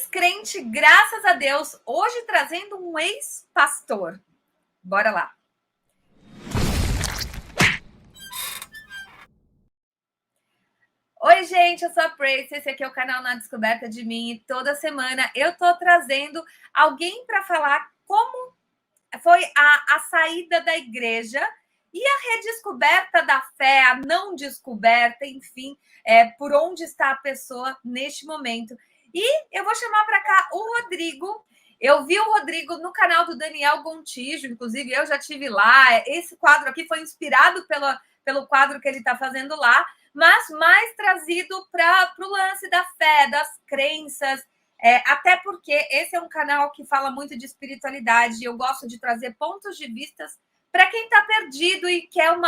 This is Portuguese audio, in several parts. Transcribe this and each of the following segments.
ex-crente, graças a Deus, hoje trazendo um ex-pastor. Bora lá. Oi, gente, eu sou a Prace, esse aqui é o canal Na Descoberta de Mim e toda semana eu tô trazendo alguém para falar como foi a saída da igreja e a redescoberta da fé, a não descoberta, enfim, por onde está a pessoa neste momento. E eu vou chamar para cá o Rodrigo. Eu vi o Rodrigo no canal do Daniel Gontijo, inclusive eu já estive lá. Esse quadro aqui foi inspirado pelo quadro que ele está fazendo lá, mas mais trazido para o lance da fé, das crenças, até porque esse é um canal que fala muito de espiritualidade e eu gosto de trazer pontos de vista para quem está perdido e quer um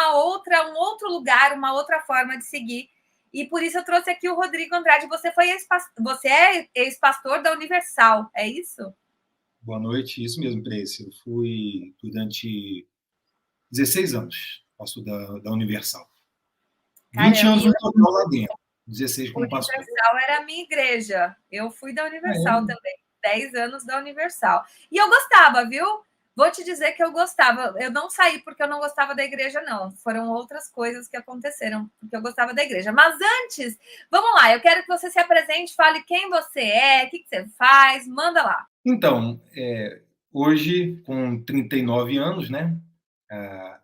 outro lugar, uma outra forma de seguir. E por isso eu trouxe aqui o Rodrigo Andrade. Você é ex-pastor da Universal, é isso? Boa noite, isso mesmo, Prace. Eu fui durante 16 anos pastor da Universal. Caramba, 20 anos no total lá dentro, 16 como pastor. Universal era a minha igreja. Eu fui da Universal É. também. 10 anos da Universal. E eu gostava, viu? Vou te dizer que eu gostava. Eu não saí porque eu não gostava da igreja, não. Foram outras coisas que aconteceram porque eu gostava da igreja. Mas antes, vamos lá. Eu quero que você se apresente, fale quem você é, o que você faz. Manda lá. Então, hoje, com 39 anos, né?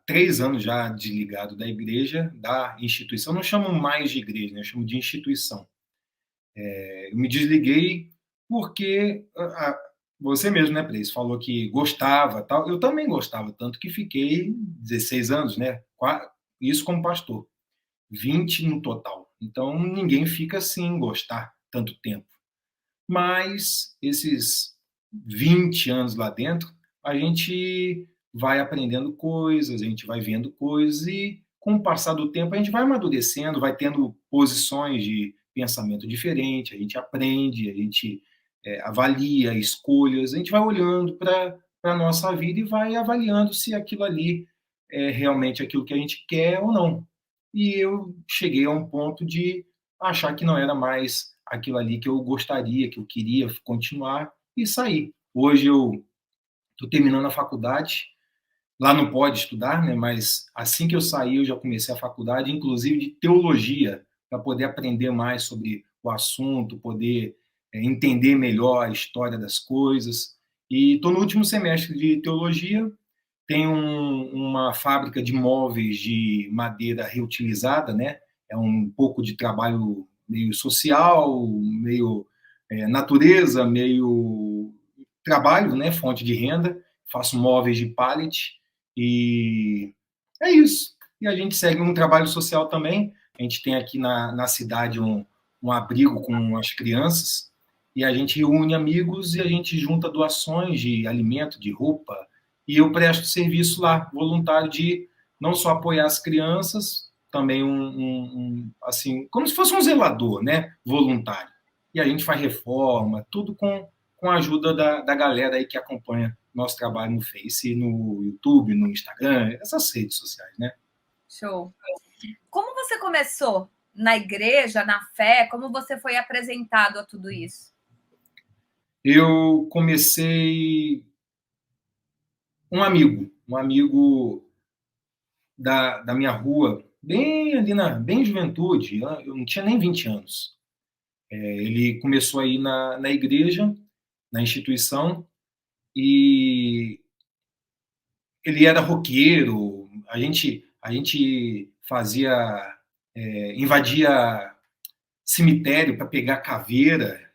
3 anos já desligado da igreja, da instituição. Eu não chamo mais de igreja, né? Eu chamo de instituição. Eu me desliguei porque você mesmo, né, Prace, falou que gostava, tal. Eu também gostava, tanto que fiquei 16 anos, né? Isso como pastor. 20 no total. Então, ninguém fica sem gostar tanto tempo. Mas esses 20 anos lá dentro, a gente vai aprendendo coisas, a gente vai vendo coisas e, com o passar do tempo, a gente vai amadurecendo, vai tendo posições de pensamento diferente, a gente aprende, a gente avalia escolhas, a gente vai olhando para a nossa vida e vai avaliando se aquilo ali é realmente aquilo que a gente quer ou não. E eu cheguei a um ponto de achar que não era mais aquilo ali que eu gostaria, que eu queria continuar e sair. Hoje eu estou terminando a faculdade, lá não pode estudar, né? Mas assim que eu saí, eu já comecei a faculdade, inclusive de teologia, para poder aprender mais sobre o assunto, poder entender melhor a história das coisas. E estou no último semestre de teologia, tenho uma fábrica de móveis de madeira reutilizada, né? É um pouco de trabalho meio social, meio natureza, meio trabalho, né? Fonte de renda. Faço móveis de pallet e é isso. E a gente segue um trabalho social também. A gente tem aqui na cidade um abrigo com as crianças e a gente reúne amigos e a gente junta doações de alimento, de roupa, e eu presto serviço lá, voluntário, de não só apoiar as crianças, também assim, como se fosse um zelador, né, voluntário. E a gente faz reforma, tudo com a ajuda da galera aí que acompanha nosso trabalho no Face, no YouTube, no Instagram, essas redes sociais, né? Show. Como você começou na igreja, na fé? Como você foi apresentado a tudo isso? Eu comecei um amigo da minha rua, bem ali bem juventude, eu não tinha nem 20 anos. Ele começou aí na igreja, na instituição, e ele era roqueiro, a gente fazia, invadia cemitério para pegar caveira,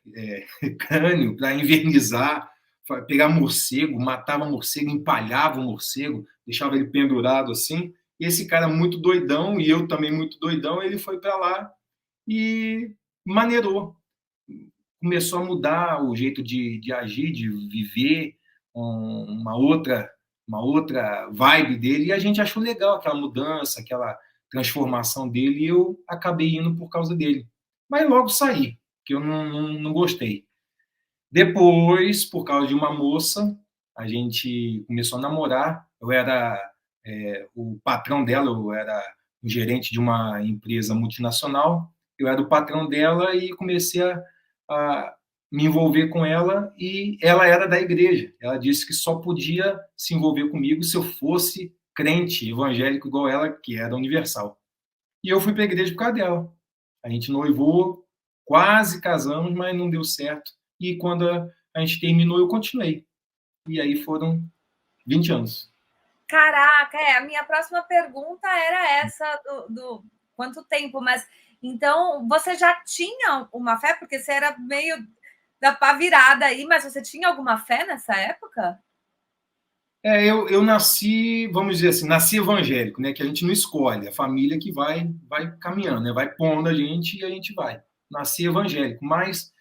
crânio, para invernizar, pegar morcego, matava morcego, empalhava o morcego, deixava ele pendurado assim. E esse cara muito doidão, e eu também muito doidão, ele foi para lá e maneirou. Começou a mudar o jeito de agir, de viver, uma outra vibe dele, e a gente achou legal aquela mudança, aquela transformação dele, e eu acabei indo por causa dele. Mas logo saí, que eu não gostei. Depois, por causa de uma moça, a gente começou a namorar. Eu era o patrão dela, eu era o gerente de uma empresa multinacional, eu era o patrão dela e comecei a me envolver com ela e ela era da igreja. Ela disse que só podia se envolver comigo se eu fosse crente evangélico igual ela, que era universal. E eu fui para a igreja por causa dela. A gente noivou, quase casamos, mas não deu certo. E quando a gente terminou, eu continuei. E aí foram 20 anos. Caraca, a minha próxima pergunta era essa do quanto tempo, mas então você já tinha uma fé, porque você era meio da pá virada aí, mas você tinha alguma fé nessa época? Eu nasci, vamos dizer assim, nasci evangélico, né? Que a gente não escolhe, a família que vai caminhando, né? Vai pondo a gente e a gente vai. Nasci evangélico, mas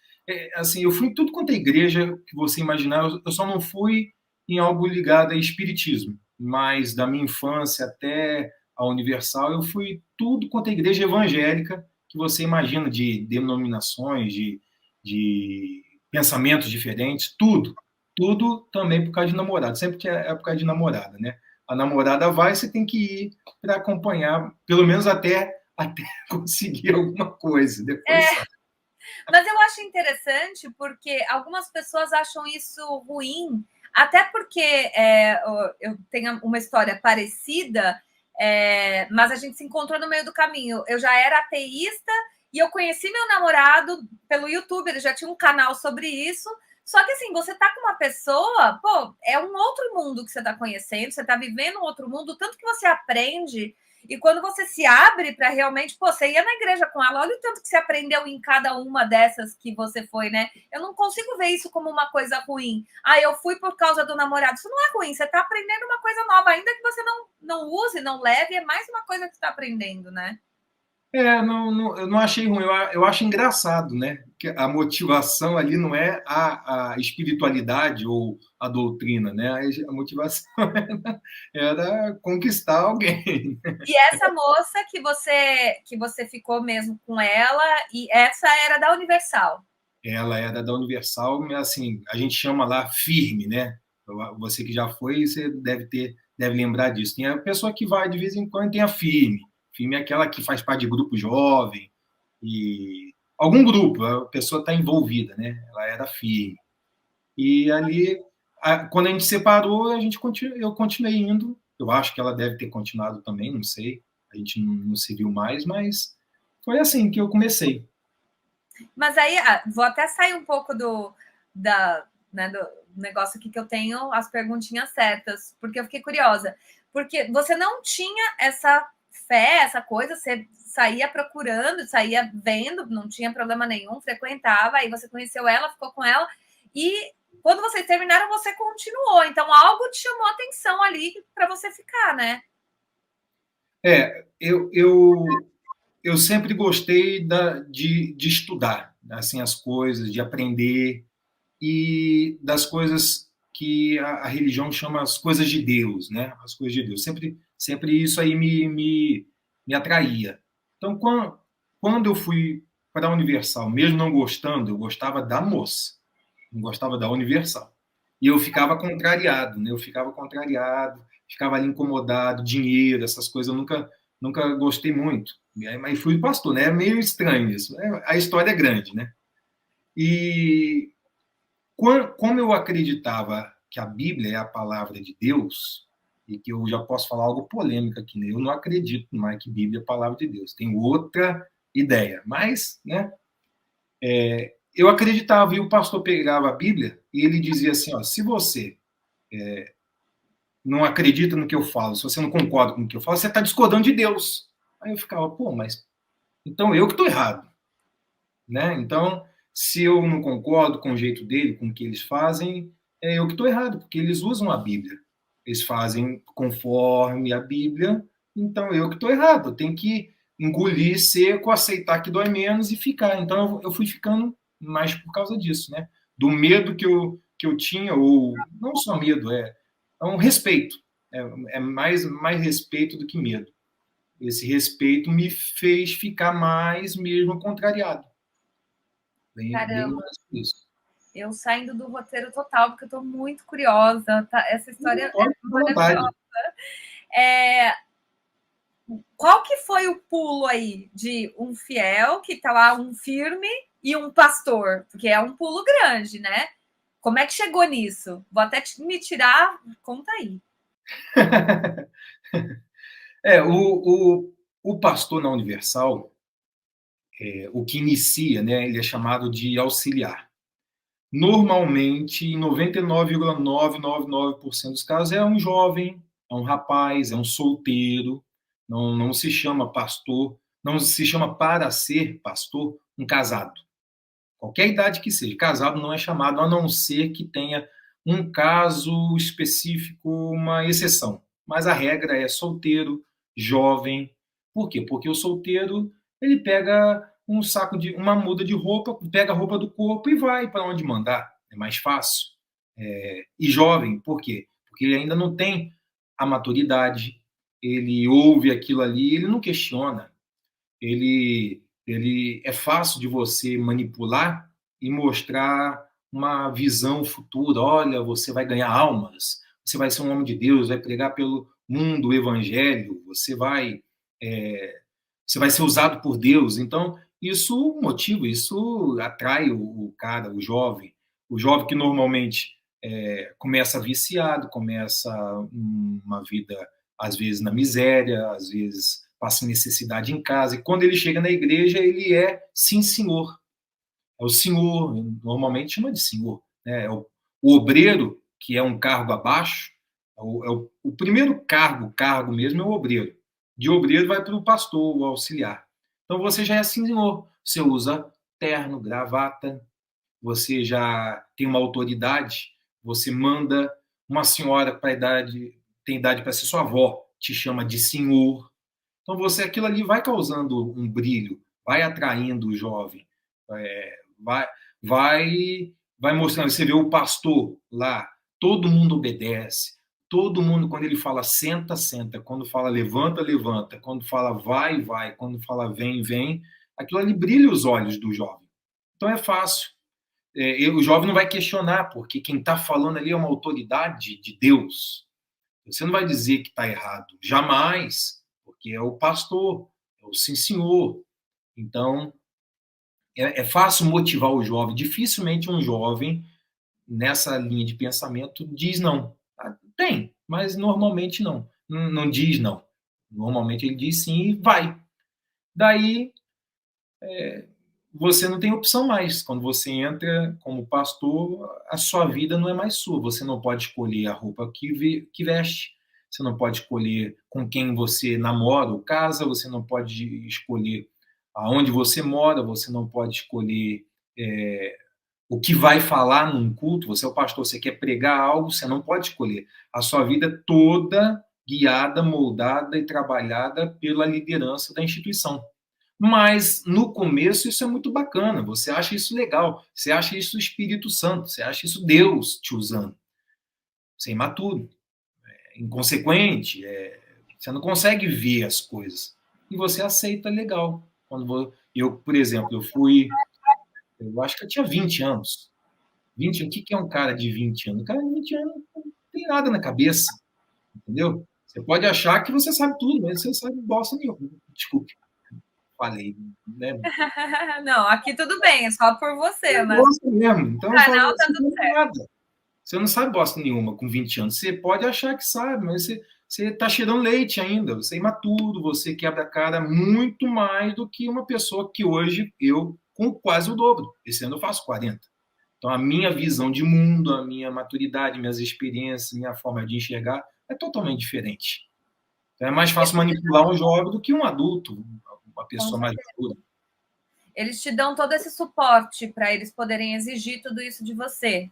assim, eu fui em tudo quanto é igreja que você imaginar, eu só não fui em algo ligado a espiritismo, mas da minha infância até a Universal, eu fui tudo quanto é igreja evangélica que você imagina, de denominações, de pensamentos diferentes, tudo. Tudo também por causa de namorado, sempre que é por causa de namorada, né? A namorada vai, você tem que ir para acompanhar, pelo menos até conseguir alguma coisa, depois sai. Mas eu acho interessante porque algumas pessoas acham isso ruim, até porque eu tenho uma história parecida, mas a gente se encontrou no meio do caminho. Eu já era ateísta e eu conheci meu namorado pelo YouTube, ele já tinha um canal sobre isso. Só que assim, você tá com uma pessoa, pô, é um outro mundo que você tá conhecendo, você tá vivendo um outro mundo, tanto que você aprende. E quando você se abre para realmente, pô, você ia na igreja com ela, olha o tanto que você aprendeu em cada uma dessas que você foi, né? Eu não consigo ver isso como uma coisa ruim. Ah, eu fui por causa do namorado. Isso não é ruim, você está aprendendo uma coisa nova, ainda que você não use, não leve, é mais uma coisa que você está aprendendo, né? Eu não achei ruim, eu acho engraçado, né? Que a motivação ali não é a espiritualidade ou a doutrina, né? A motivação era conquistar alguém. E essa moça que você ficou mesmo com ela, e essa era da Universal. Ela era da Universal, mas assim, a gente chama lá firme, né? Você que já foi, você deve lembrar disso. Tem a pessoa que vai de vez em quando, tem a firme. Firme é aquela que faz parte de grupo jovem e algum grupo, a pessoa está envolvida, né? Ela era firme. E ali, quando a gente separou, eu continuei indo. Eu acho que ela deve ter continuado também, não sei. A gente não se viu mais, mas foi assim que eu comecei. Mas aí, vou até sair um pouco do negócio aqui que eu tenho as perguntinhas certas, porque eu fiquei curiosa. Porque você não tinha essa fé, essa coisa, você saía procurando, saía vendo, não tinha problema nenhum, frequentava, aí você conheceu ela, ficou com ela, e quando vocês terminaram, você continuou. Então, algo te chamou a atenção ali para você ficar, né? É, eu sempre gostei de estudar, assim, as coisas, de aprender e das coisas que a religião chama as coisas de Deus, né? As coisas de Deus. Sempre isso aí me atraía. Então, quando eu fui para a Universal, mesmo não gostando, eu gostava da moça, não gostava da Universal. E eu ficava contrariado, né? Eu ficava contrariado, ficava ali incomodado, dinheiro, essas coisas, eu nunca gostei muito. Mas fui pastor, né? É meio estranho isso. A história é grande, né? E como eu acreditava que a Bíblia é a palavra de Deus, e que eu já posso falar algo polêmico aqui, né? Eu não acredito mais que a Bíblia é a palavra de Deus. Tenho outra ideia. Mas, né? Eu acreditava, e o pastor pegava a Bíblia e ele dizia assim: ó, se você não acredita no que eu falo, se você não concorda com o que eu falo, você está discordando de Deus. Aí eu ficava, pô, mas então eu que estou errado, né? Então, se eu não concordo com o jeito dele, com o que eles fazem, é eu que estou errado, porque eles usam a Bíblia. Eles fazem conforme a Bíblia, então eu que estou errado. Eu tenho que engolir seco, aceitar que dói menos e ficar. Então, eu fui ficando mais por causa disso, né? Do medo que eu tinha, ou não só medo, é um respeito. É mais respeito do que medo. Esse respeito me fez ficar mais mesmo contrariado. Bem Caramba, mais por isso. eu saindo do roteiro total, porque eu estou muito curiosa. Tá? Essa história é Pode ficar à vontade. maravilhosa. É, qual que foi o pulo aí de um fiel que está lá, um firme, e um pastor? Porque é um pulo grande, né? Como é que chegou nisso? Vou até me tirar, conta aí. O pastor na Universal, o que inicia, né, ele é chamado de auxiliar. Normalmente, em 99,999% dos casos, é um jovem, é um rapaz, é um solteiro, não se chama pastor, não se chama para ser pastor um casado. Qualquer idade que seja, casado não é chamado, a não ser que tenha um caso específico, uma exceção. Mas a regra é solteiro, jovem. Por quê? Porque o solteiro, ele pega uma muda de roupa, pega a roupa do corpo e vai para onde mandar. É mais fácil. E jovem, por quê? Porque ele ainda não tem a maturidade, ele ouve aquilo ali, ele não questiona. Ele é fácil de você manipular e mostrar uma visão futura. Olha, você vai ganhar almas, você vai ser um homem de Deus, vai pregar pelo mundo o evangelho, você vai ser usado por Deus. Então, isso motiva, isso atrai o cara, o jovem que normalmente começa viciado, começa uma vida, às vezes, na miséria, às vezes passa necessidade em casa, e quando ele chega na igreja, ele é sim, senhor. É o senhor, normalmente chama de senhor. Né? O obreiro, que é um cargo abaixo, o primeiro cargo mesmo é o obreiro. De obreiro vai para o pastor, o auxiliar. Então você já é senhor. Você usa terno, gravata, você já tem uma autoridade, você manda uma senhora tem idade para ser sua avó, te chama de senhor. Então, aquilo ali vai causando um brilho, vai atraindo o jovem, vai, vai mostrando. Você vê o pastor lá, todo mundo obedece, todo mundo, quando ele fala senta, senta, quando fala levanta, levanta, quando fala vai, vai, quando fala vem, vem, aquilo ali brilha os olhos do jovem. Então, é fácil. O jovem não vai questionar, porque quem está falando ali é uma autoridade de Deus. Você não vai dizer que está errado, jamais, porque é o pastor, é o sim senhor. Então, é fácil motivar o jovem. Dificilmente um jovem, nessa linha de pensamento, diz não. Tem, mas normalmente não. Não diz não. Normalmente ele diz sim e vai. Daí, você não tem opção mais. Quando você entra como pastor, a sua vida não é mais sua. Você não pode escolher a roupa que veste, você não pode escolher com quem você namora ou casa, você não pode escolher aonde você mora, você não pode escolher o que vai falar num culto. Você é o pastor, você quer pregar algo, você não pode escolher. A sua vida é toda guiada, moldada e trabalhada pela liderança da instituição. Mas no começo isso é muito bacana, você acha isso legal, você acha isso o Espírito Santo, você acha isso Deus te usando. Você é imaturo, inconsequente, você não consegue ver as coisas. E você aceita legal. Eu, por exemplo, eu acho que eu tinha 20 anos. O que é um cara de 20 anos? Um cara de 20 anos não tem nada na cabeça, entendeu? Você pode achar que você sabe tudo, mas você sabe bosta nenhuma. Desculpe. Falei, né? Não, aqui tudo bem, é só por você, mas bosta mesmo. Então, eu falo, tá tudo certo. nada. Você não sabe bosta nenhuma com 20 anos. Você pode achar que sabe, mas você está cheirando leite ainda. Você é imaturo, você quebra a cara muito mais do que uma pessoa que hoje eu, com quase o dobro. Esse ano eu faço 40. Então, a minha visão de mundo, a minha maturidade, minhas experiências, minha forma de enxergar é totalmente diferente. Então, é mais fácil manipular um jovem do que um adulto, uma pessoa mais madura. Eles te dão todo esse suporte para eles poderem exigir tudo isso de você.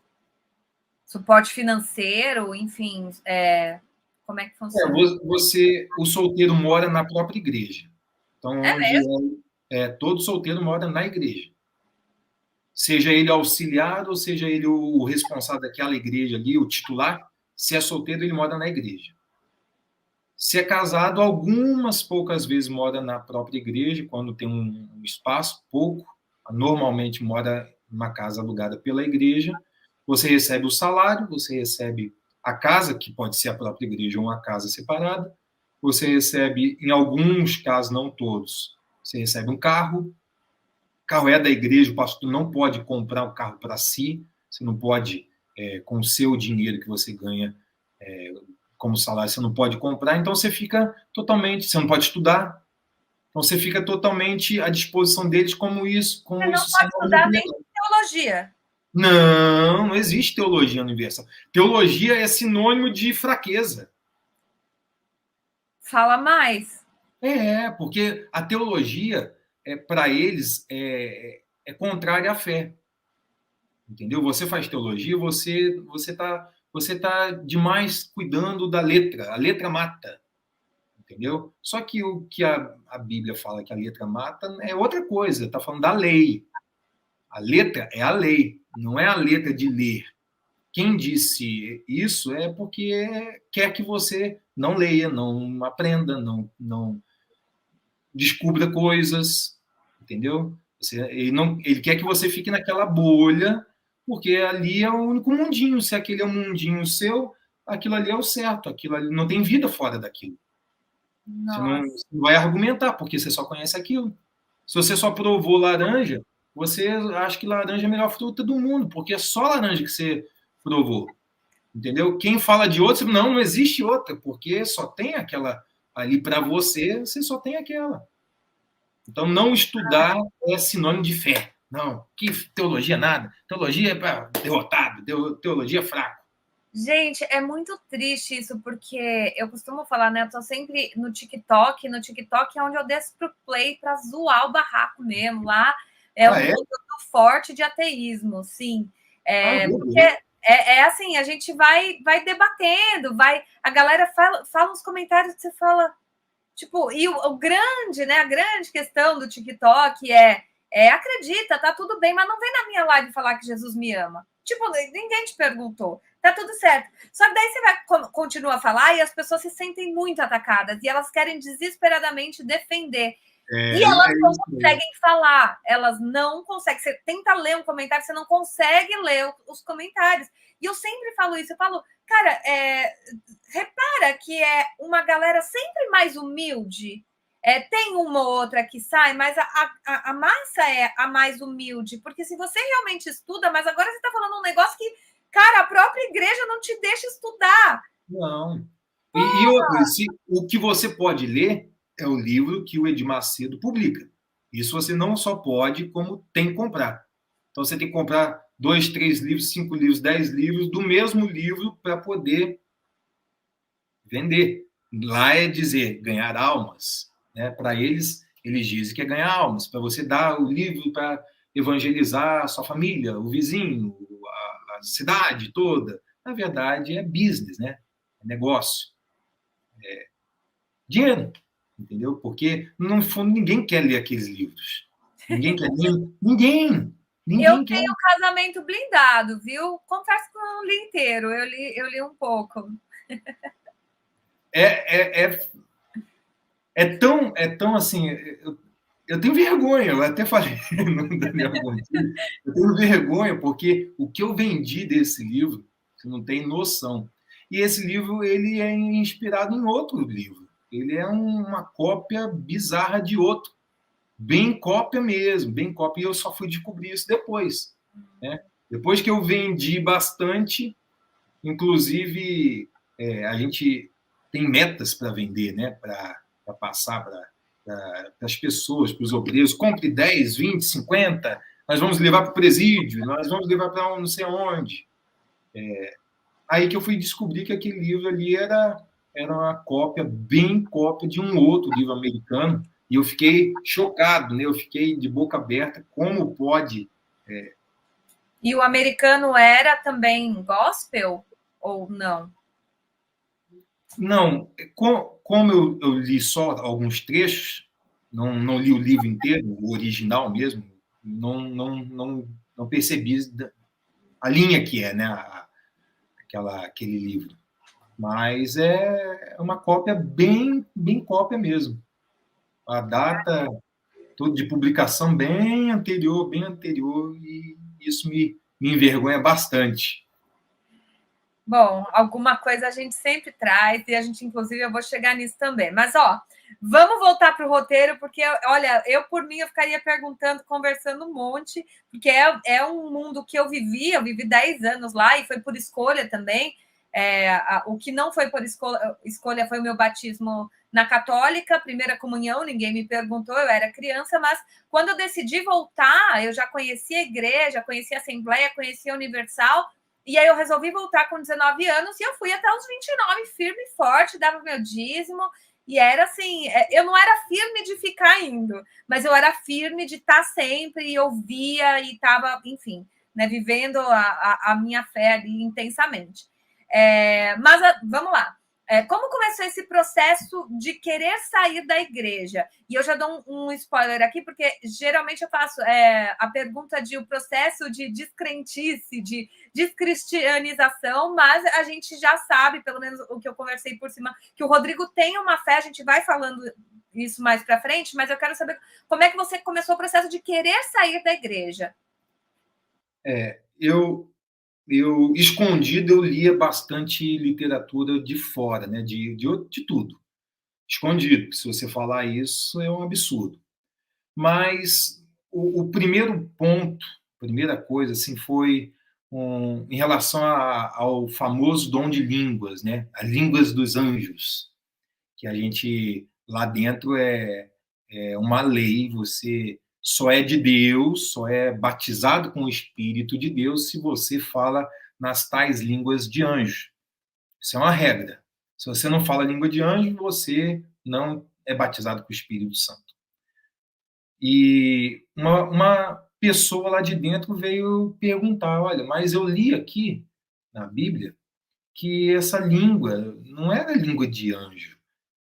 Suporte financeiro, enfim, como é que funciona? O solteiro mora na própria igreja. Então, mesmo? todo solteiro mora na igreja. Seja ele auxiliar ou seja ele o responsável daquela igreja ali, o titular, se é solteiro, ele mora na igreja. Se é casado, algumas poucas vezes mora na própria igreja, quando tem um espaço, pouco. Normalmente mora numa casa alugada pela igreja. Você recebe o salário, você recebe a casa, que pode ser a própria igreja ou uma casa separada. Você recebe, em alguns casos, não todos, você recebe um carro. carro é da igreja, o pastor não pode comprar o carro para si, você não pode, com o seu dinheiro que você ganha como salário, você não pode comprar, então você fica totalmente, você não pode estudar, então você fica totalmente à disposição deles como Você não isso pode sendo algo estudar muito nem legal. teologia. Não, não existe teologia universal. Teologia é sinônimo de fraqueza. Fala mais. Porque a teologia, para eles, é contrária à fé. Entendeu? Você faz teologia, você tá demais cuidando da letra. A letra mata. Entendeu? Só que o que a Bíblia fala que a letra mata é outra coisa. Está falando da lei. A letra é a lei, não é a letra de ler. Quem disse isso é porque quer que você não leia, não aprenda, não descubra coisas, entendeu? Ele quer que você fique naquela bolha, porque ali é o único mundinho. Se aquele é um mundinho seu, aquilo ali é o certo, aquilo ali não tem vida fora daquilo. Nossa. Você não vai argumentar, porque você só conhece aquilo. Se você só provou laranja, você acha que laranja é a melhor fruta do mundo, porque é só laranja que você provou. Entendeu? Quem fala de outra, não existe outra, porque só tem aquela ali para você, você só tem aquela. Então, não estudar é sinônimo de fé. Não, que teologia nada. Teologia é para derrotado, teologia é fraco. Gente, é muito triste isso, porque eu costumo falar, né? Eu tô sempre no TikTok é onde eu desço pro play para zoar o barraco mesmo. Lá é Ah, um é? mundo forte de ateísmo, sim. Ah, vou Porque ver. é assim, a gente vai debatendo, a galera fala uns comentários que você fala, tipo, e o grande, né? A grande questão do TikTok acredita, tá tudo bem, mas não vem na minha live falar que Jesus me ama. Tipo, ninguém te perguntou. Tá tudo certo. Só que daí você continua a falar e as pessoas se sentem muito atacadas e elas querem desesperadamente defender. E elas não Isso mesmo. conseguem falar, elas não conseguem. Você tenta ler um comentário, você não consegue ler os comentários. E eu sempre falo isso, eu falo, cara, repara que é uma galera sempre mais humilde. Tem uma ou outra que sai, mas a massa é a mais humilde, porque se você realmente estuda, mas agora você está falando um negócio que, cara, a própria igreja não te deixa estudar. Não. O que você pode ler é o livro que o Edir Macedo publica. Isso você não só pode, como tem que comprar. Então você tem que comprar 2, 3 livros, 5 livros, 10 livros do mesmo livro para poder vender. Lá é dizer ganhar almas. Né? Para eles dizem que é ganhar almas. Para você dar o livro para evangelizar a sua família, o vizinho, a cidade toda. Na verdade, é business, né? É negócio. Dinheiro, entendeu? Porque, no fundo, ninguém quer ler aqueles livros. Ninguém quer ler. Ninguém! Eu Ninguém quer. tenho Casamento Blindado, viu? Confesso que eu não li inteiro, eu li um pouco. É tão assim. Eu tenho vergonha, eu até falei no Daniel Gentili, eu tenho vergonha, porque o que eu vendi desse livro, você não tem noção. E esse livro ele é inspirado em outro livro. Ele é uma cópia bizarra de outro. Bem cópia mesmo, bem cópia. E eu só fui descobrir isso depois. Né? Depois que eu vendi bastante, inclusive a gente tem metas para vender, né? Para passar para as pessoas, para os obreiros. Compre 10, 20, 50, nós vamos levar para o presídio, nós vamos levar para não sei onde. Aí que eu fui descobrir que aquele livro ali era uma cópia, bem cópia de um outro livro americano, e eu fiquei chocado, né? Eu fiquei de boca aberta, como pode. E o americano era também gospel ou não? Não, como eu li só alguns trechos, não li o livro inteiro, o original mesmo, não percebi a linha que é, né? Aquele livro. Mas é uma cópia bem, bem cópia mesmo. A data tudo de publicação bem anterior, e isso me envergonha bastante. Bom, alguma coisa a gente sempre traz e a gente, inclusive, eu vou chegar nisso também. Mas, ó, Vamos voltar para o roteiro, porque, olha, eu, por mim, eu ficaria perguntando, conversando um monte, porque é um mundo que eu vivi 10 anos lá, e foi por escolha também. O que não foi por escolha foi o meu batismo na católica, primeira comunhão, ninguém me perguntou, eu era criança, mas quando eu decidi voltar, eu já conhecia a igreja, conhecia a Assembleia, conhecia a Universal, e aí eu resolvi voltar com 19 anos, e eu fui até os 29, firme e forte, dava meu dízimo, e era assim, eu não era firme de ficar indo, mas eu era firme de estar sempre, e ouvia, e estava, enfim, né, vivendo a minha fé ali intensamente. Mas vamos lá. Como começou esse processo de querer sair da igreja? E eu já dou um spoiler aqui, porque geralmente eu faço a pergunta de o processo de descrentice, de descristianização, mas a gente já sabe, pelo menos o que eu conversei por cima, que o Rodrigo tem uma fé, a gente vai falando isso mais para frente, mas eu quero saber como é que você começou o processo de querer sair da igreja. Eu escondido, eu lia bastante literatura de fora, né? De tudo. Escondido, se você falar isso, é um absurdo. Mas o primeiro ponto, a primeira coisa, assim, foi em relação ao famoso dom de línguas, né? As línguas dos anjos, que a gente, lá dentro, é uma lei, você só é de Deus, só é batizado com o Espírito de Deus se você fala nas tais línguas de anjo. Isso é uma regra. Se você não fala língua de anjo, você não é batizado com o Espírito Santo. E uma pessoa lá de dentro veio perguntar: olha, mas eu li aqui na Bíblia que essa língua não era língua de anjo,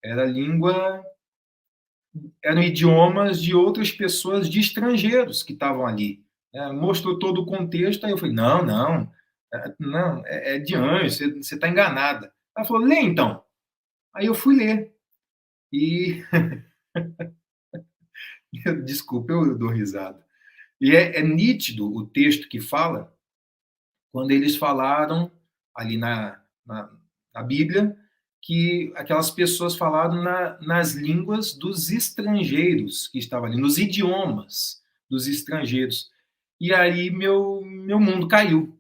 era língua, eram idiomas de outras pessoas, de estrangeiros que estavam ali. Mostrou todo o contexto, aí eu falei: não, não, não, é de anjo, você está enganada. Ela falou: lê então. Aí eu fui ler. E, desculpa, eu dou risada. E é nítido o texto que fala, quando eles falaram ali na Bíblia, que aquelas pessoas falaram nas línguas dos estrangeiros que estavam ali, nos idiomas dos estrangeiros. E aí meu mundo caiu,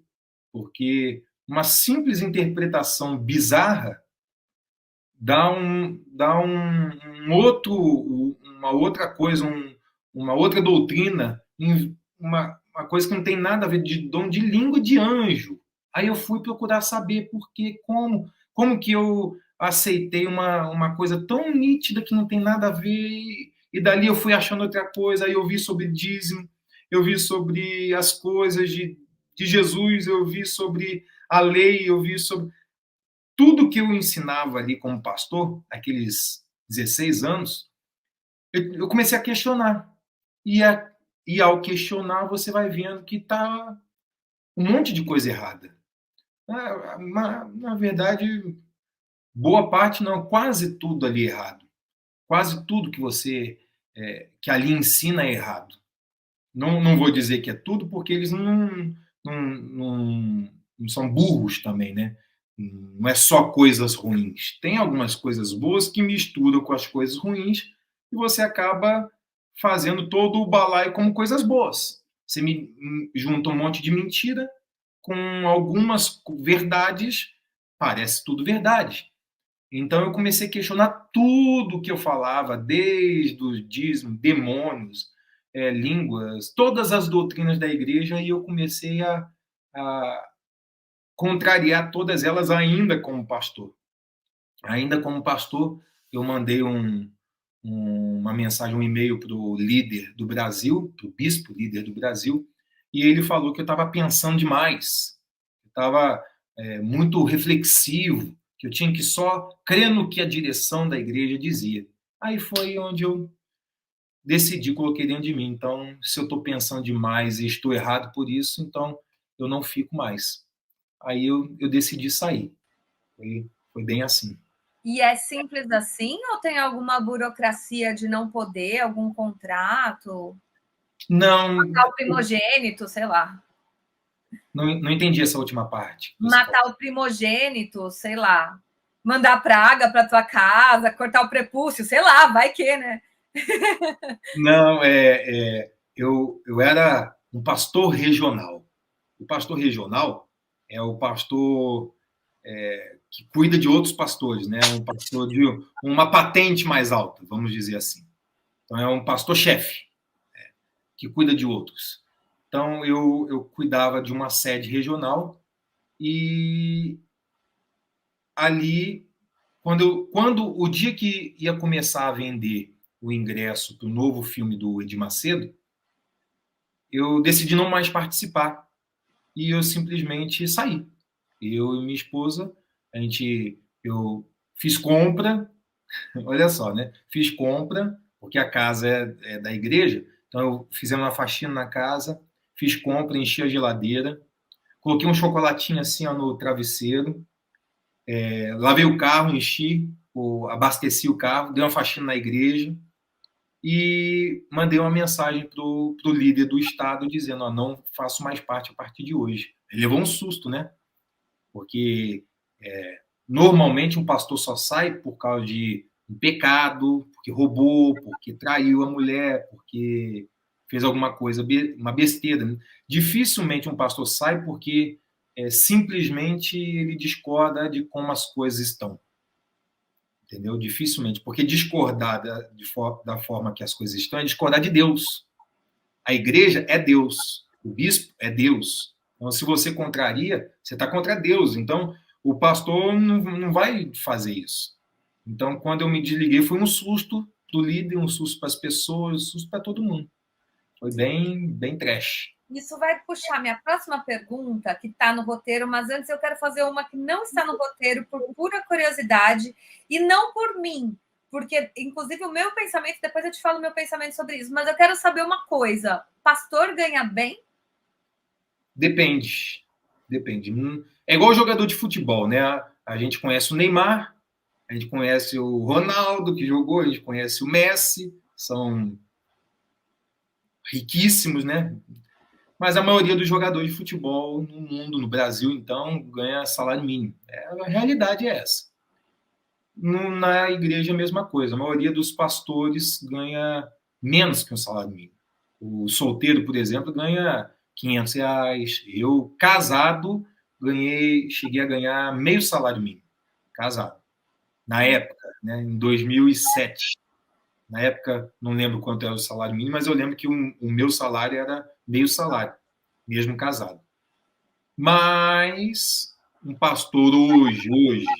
porque uma simples interpretação bizarra uma outra coisa, uma outra doutrina, uma coisa que não tem nada a ver de dom de língua de anjo. Aí eu fui procurar saber por quê, como que eu aceitei uma coisa tão nítida que não tem nada a ver, e dali eu fui achando outra coisa, aí eu vi sobre dízimo, eu vi sobre as coisas de Jesus, eu vi sobre a lei, eu vi sobre tudo que eu ensinava ali como pastor, aqueles 16 anos, eu comecei a questionar. E ao questionar, você vai vendo que está um monte de coisa errada. Na verdade, boa parte, não, quase tudo ali é errado. Quase tudo que ali ensina é errado. Não vou dizer que é tudo, porque eles não são burros também, né? Não é só coisas ruins. Tem algumas coisas boas que misturam com as coisas ruins e você acaba fazendo todo o balaio como coisas boas. Você junta um monte de mentira com algumas verdades, parece tudo verdade. Então eu comecei a questionar tudo que eu falava, desde o dízimo, demônios, línguas, todas as doutrinas da igreja, e eu comecei a contrariar todas elas ainda como pastor. Ainda como pastor, eu mandei uma mensagem, um e-mail para o líder do Brasil, para o bispo líder do Brasil, e ele falou que eu estava pensando demais, estava muito reflexivo, que eu tinha que só crer no que a direção da igreja dizia. Aí foi onde eu decidi, coloquei dentro de mim. Então, se eu estou pensando demais e estou errado por isso, então eu não fico mais. Aí eu decidi sair. Foi bem assim. E é simples assim ou tem alguma burocracia de não poder, algum contrato? Não, Matar o primogênito, sei lá. não entendi essa última parte que você falou. Matar o primogênito, sei lá. mandar praga para tua casa, cortar o prepúcio, sei lá, vai que, né? Não, eu era um pastor regional. O pastor regional é o pastor que cuida de outros pastores, né? Um pastor de uma patente mais alta, vamos dizer assim. Então, é um pastor-chefe que cuida de outros. Então, eu cuidava de uma sede regional e ali, quando o dia que ia começar a vender o ingresso para o novo filme do Edir Macedo, eu decidi não mais participar e eu simplesmente saí. Eu e minha esposa, eu fiz compra, olha só, né? Fiz compra, porque a casa é da igreja, então eu fizemos uma faxina na casa, fiz compra, enchi a geladeira, coloquei um chocolatinho assim ó, no travesseiro, lavei o carro, abasteci o carro, dei uma faxina na igreja e mandei uma mensagem para o líder do estado dizendo: ó, não faço mais parte a partir de hoje. Ele levou um susto, né? Porque normalmente um pastor só sai por causa de um pecado, porque roubou, porque traiu a mulher, porque fez alguma coisa, uma besteira. Né? Dificilmente um pastor sai porque simplesmente ele discorda de como as coisas estão. Entendeu? Dificilmente, porque discordar da forma que as coisas estão é discordar de Deus. A igreja é Deus, o bispo é Deus. Então, se você contraria, você está contra Deus. Então, o pastor não vai fazer isso. Então, quando eu me desliguei, foi um susto do líder, um susto para as pessoas, um susto para todo mundo. Foi bem, bem trash. Isso vai puxar minha próxima pergunta, que está no roteiro, mas antes eu quero fazer uma que não está no roteiro por pura curiosidade e não por mim, porque, inclusive, o meu pensamento, depois eu te falo o meu pensamento sobre isso, mas eu quero saber uma coisa: pastor ganha bem? Depende. Depende. É igual jogador de futebol, né? A gente conhece o Neymar, a gente conhece o Ronaldo, que jogou, a gente conhece o Messi, são riquíssimos, né? Mas a maioria dos jogadores de futebol no mundo, no Brasil, então, ganha salário mínimo. A realidade é essa. Na igreja, a mesma coisa. A maioria dos pastores ganha menos que um salário mínimo. O solteiro, por exemplo, ganha R$ 500. Eu, casado, cheguei a ganhar meio salário mínimo. Casado. Na época, né, em 2007. Na época, não lembro quanto era o salário mínimo, mas eu lembro que o meu salário era meio salário, mesmo casado. Mas um pastor hoje,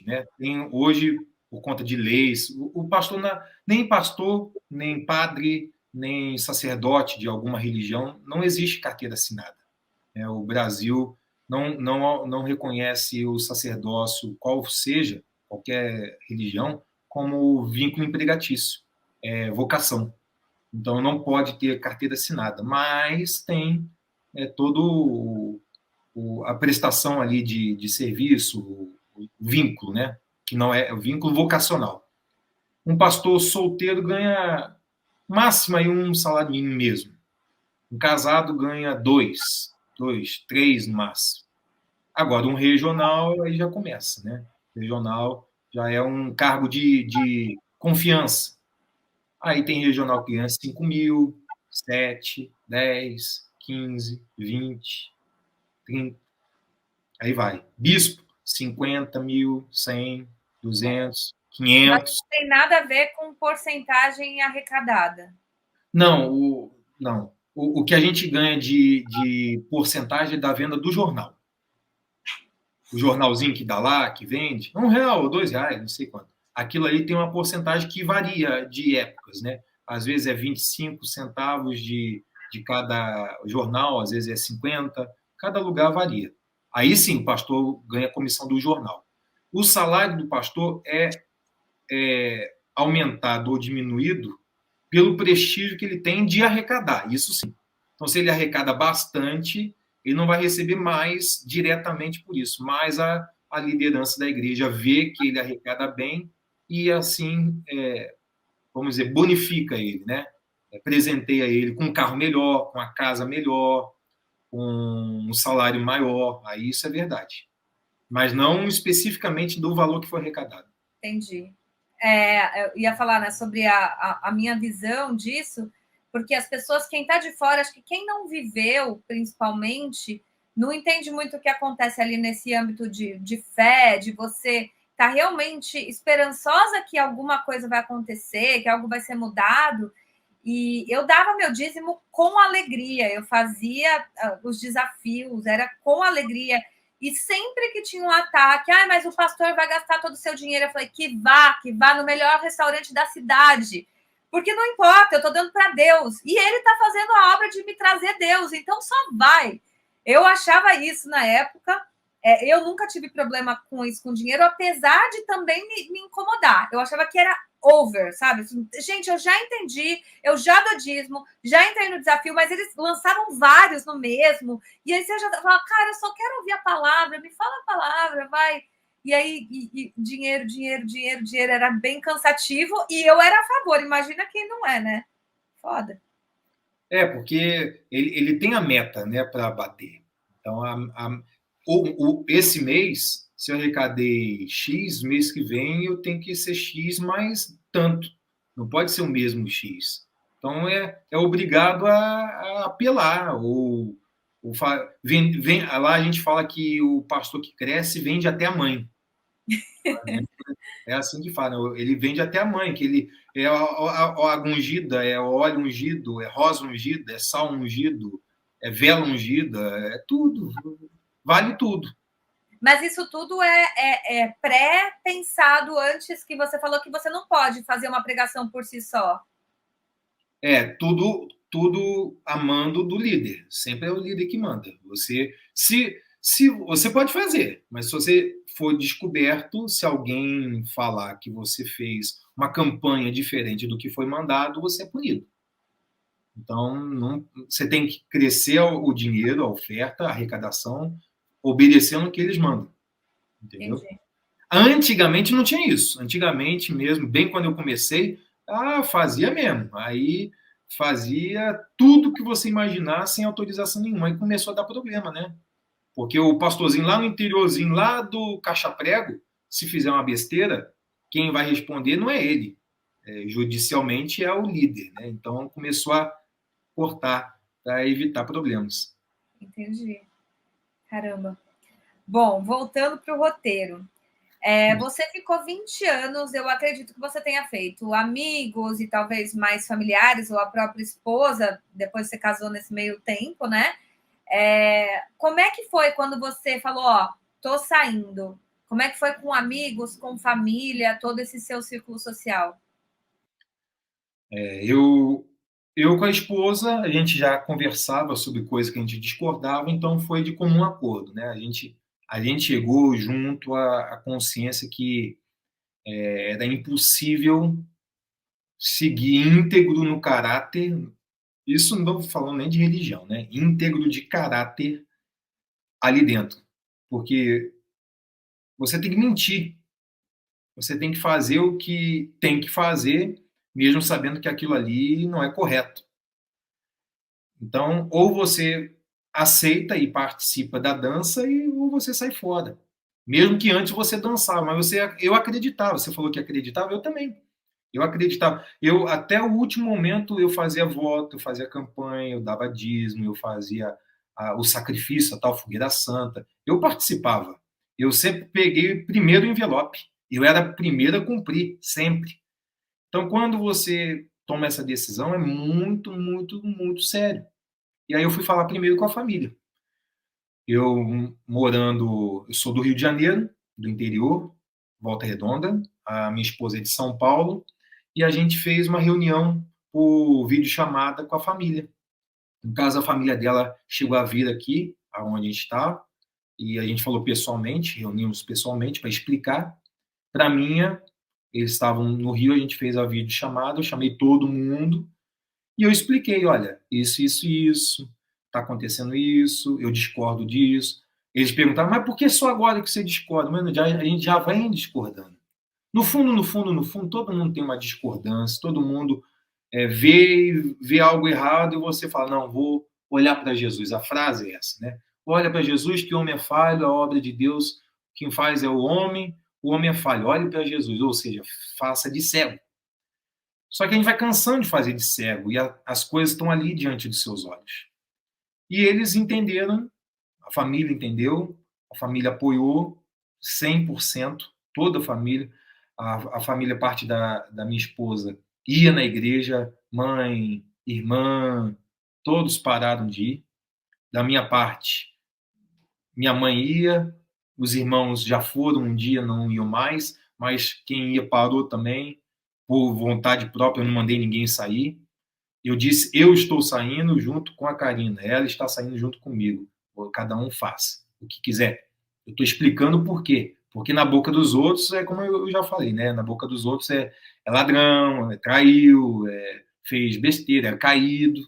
né? Hoje, por conta de leis, o pastor, nem pastor, nem padre, nem sacerdote de alguma religião, não existe carteira assinada. O Brasil não reconhece o sacerdócio, qual seja, qualquer religião, como vínculo empregatício, vocação. Então, não pode ter carteira assinada, mas tem todo a prestação ali de serviço, o vínculo, né? Que não é o vínculo vocacional. Um pastor solteiro ganha máximo aí um salário mínimo mesmo. Um casado ganha dois, três no máximo. Agora, um regional aí já começa, né? Regional já é um cargo de confiança. Aí tem regional que ganha 5 mil, 7, 10, 15, 20, 30. Aí vai. Bispo, 50 mil, 100, 200, Mas 500. não tem nada a ver com porcentagem arrecadada. Não. O que a gente ganha de porcentagem da venda do jornal. O jornalzinho que dá lá, que vende, R$ 1 ou R$ 2, não sei quanto. Aquilo ali tem uma porcentagem que varia de épocas, né? Às vezes é 25 centavos de cada jornal, às vezes é 50, cada lugar varia. Aí sim, o pastor ganha a comissão do jornal. O salário do pastor é aumentado ou diminuído pelo prestígio que ele tem de arrecadar, isso sim. Então, se ele arrecada bastante, ele não vai receber mais diretamente por isso, mas a liderança da igreja vê que ele arrecada bem e, assim, vamos dizer, bonifica ele, né? Presenteia ele com um carro melhor, com a casa melhor, com um salário maior, aí isso é verdade. Mas não especificamente do valor que foi arrecadado. Entendi. Eu ia falar, né, sobre a minha visão disso, porque as pessoas, quem está de fora, acho que quem não viveu, principalmente, não entende muito o que acontece ali nesse âmbito de fé, de você estar realmente esperançosa que alguma coisa vai acontecer, que algo vai ser mudado. E eu dava meu dízimo com alegria, eu fazia os desafios, era com alegria. E sempre que tinha um ataque, mas o pastor vai gastar todo o seu dinheiro, eu falei, que vá no melhor restaurante da cidade. Porque não importa, eu estou dando para Deus. E ele está fazendo a obra de me trazer Deus, então só vai. Eu achava isso na época. Eu nunca tive problema com isso, com dinheiro, apesar de também me incomodar. Eu achava que era over, sabe? Gente, eu já entendi, eu já dou dízimo, já entrei no desafio, mas eles lançaram vários no mesmo. E aí você já fala, cara, eu só quero ouvir a palavra, me fala a palavra, vai. E aí, dinheiro era bem cansativo e eu era a favor. Imagina quem não é, né? Foda. Porque ele tem a meta, né, para bater. Então, esse mês, se eu arrecadei X, mês que vem eu tenho que ser X mais tanto. Não pode ser o mesmo X. Então, é obrigado a apelar. Lá a gente fala que o pastor que cresce vende até a mãe. É assim que fala, ele vende até a mãe, que ele é a ungida, é óleo ungido, é rosa ungida, é sal ungido, é vela ungida, é tudo, vale tudo. Mas isso tudo é pré-pensado antes, que você falou que você não pode fazer uma pregação por si só. Tudo a mando do líder. Sempre é o líder que manda. Se você pode fazer, mas se você for descoberto, se alguém falar que você fez uma campanha diferente do que foi mandado, você é punido. Então, você tem que crescer o dinheiro, a oferta, a arrecadação, obedecendo o que eles mandam. Entendeu? Entendi. Antigamente não tinha isso. Antigamente mesmo, bem quando eu comecei, fazia mesmo. Aí fazia tudo que você imaginar sem autorização nenhuma. Aí começou a dar problema, né? Porque o pastorzinho lá no interiorzinho, lá do Caixa-Prego, se fizer uma besteira, quem vai responder não é ele. Judicialmente é o líder, né? Então começou a cortar para evitar problemas. Entendi. Caramba. Bom, voltando para o roteiro. Você ficou 20 anos, eu acredito que você tenha feito amigos e talvez mais familiares, ou a própria esposa, depois você casou nesse meio tempo, né? Como é que foi quando você falou, tô saindo? Como é que foi com amigos, com família, todo esse seu círculo social? Eu com a esposa, a gente já conversava sobre coisas que a gente discordava, então foi de comum acordo, né? A gente chegou junto à consciência que era impossível seguir íntegro no caráter. Isso não estou falando nem de religião, né? Íntegro de caráter ali dentro. Porque você tem que mentir. Você tem que fazer o que tem que fazer, mesmo sabendo que aquilo ali não é correto. Então, ou você aceita e participa da dança, ou você sai fora. Mesmo que antes você dançava, mas eu acreditava. Você falou que acreditava, eu também. Eu acreditava. Até o último momento, eu fazia voto, eu fazia campanha, eu dava dízimo, eu fazia o sacrifício, a tal fogueira santa. Eu participava. Eu sempre peguei primeiro o envelope. Eu era primeiro a cumprir, sempre. Então, quando você toma essa decisão, é muito, muito, muito sério. E aí eu fui falar primeiro com a família. Eu sou do Rio de Janeiro, do interior, Volta Redonda. A minha esposa é de São Paulo. E a gente fez uma reunião por videochamada com a família. No caso, a família dela chegou a vir aqui, aonde a gente está, e a gente falou pessoalmente, reunimos pessoalmente para explicar. Para mim, eles estavam no Rio, a gente fez a videochamada, eu chamei todo mundo e eu expliquei, olha, isso, está acontecendo isso, eu discordo disso. Eles perguntaram, mas por que só agora que você discorda? Mano, a gente já vem discordando. No fundo, todo mundo tem uma discordância, todo mundo vê algo errado e você fala, não, vou olhar para Jesus. A frase é essa, né? Olha para Jesus, que o homem é falho, a obra de Deus, quem faz é o homem o homem é falho, olhe para Jesus, ou seja, faça de cego. Só que a gente vai cansando de fazer de cego, e as coisas estão ali diante dos seus olhos. E eles entenderam, a família entendeu, a família apoiou 100%, toda a família. A família, parte da minha esposa, ia na igreja, mãe, irmã, todos pararam de ir. Da minha parte, minha mãe ia, os irmãos já foram um dia, não iam mais, mas quem ia parou também, por vontade própria, eu não mandei ninguém sair. Eu disse, eu estou saindo junto com a Karina, ela está saindo junto comigo. Cada um faça o que quiser. Eu estou explicando por quê. Porque na boca dos outros, é como eu já falei, né? Na boca dos outros é ladrão, traiu, fez besteira, é caído.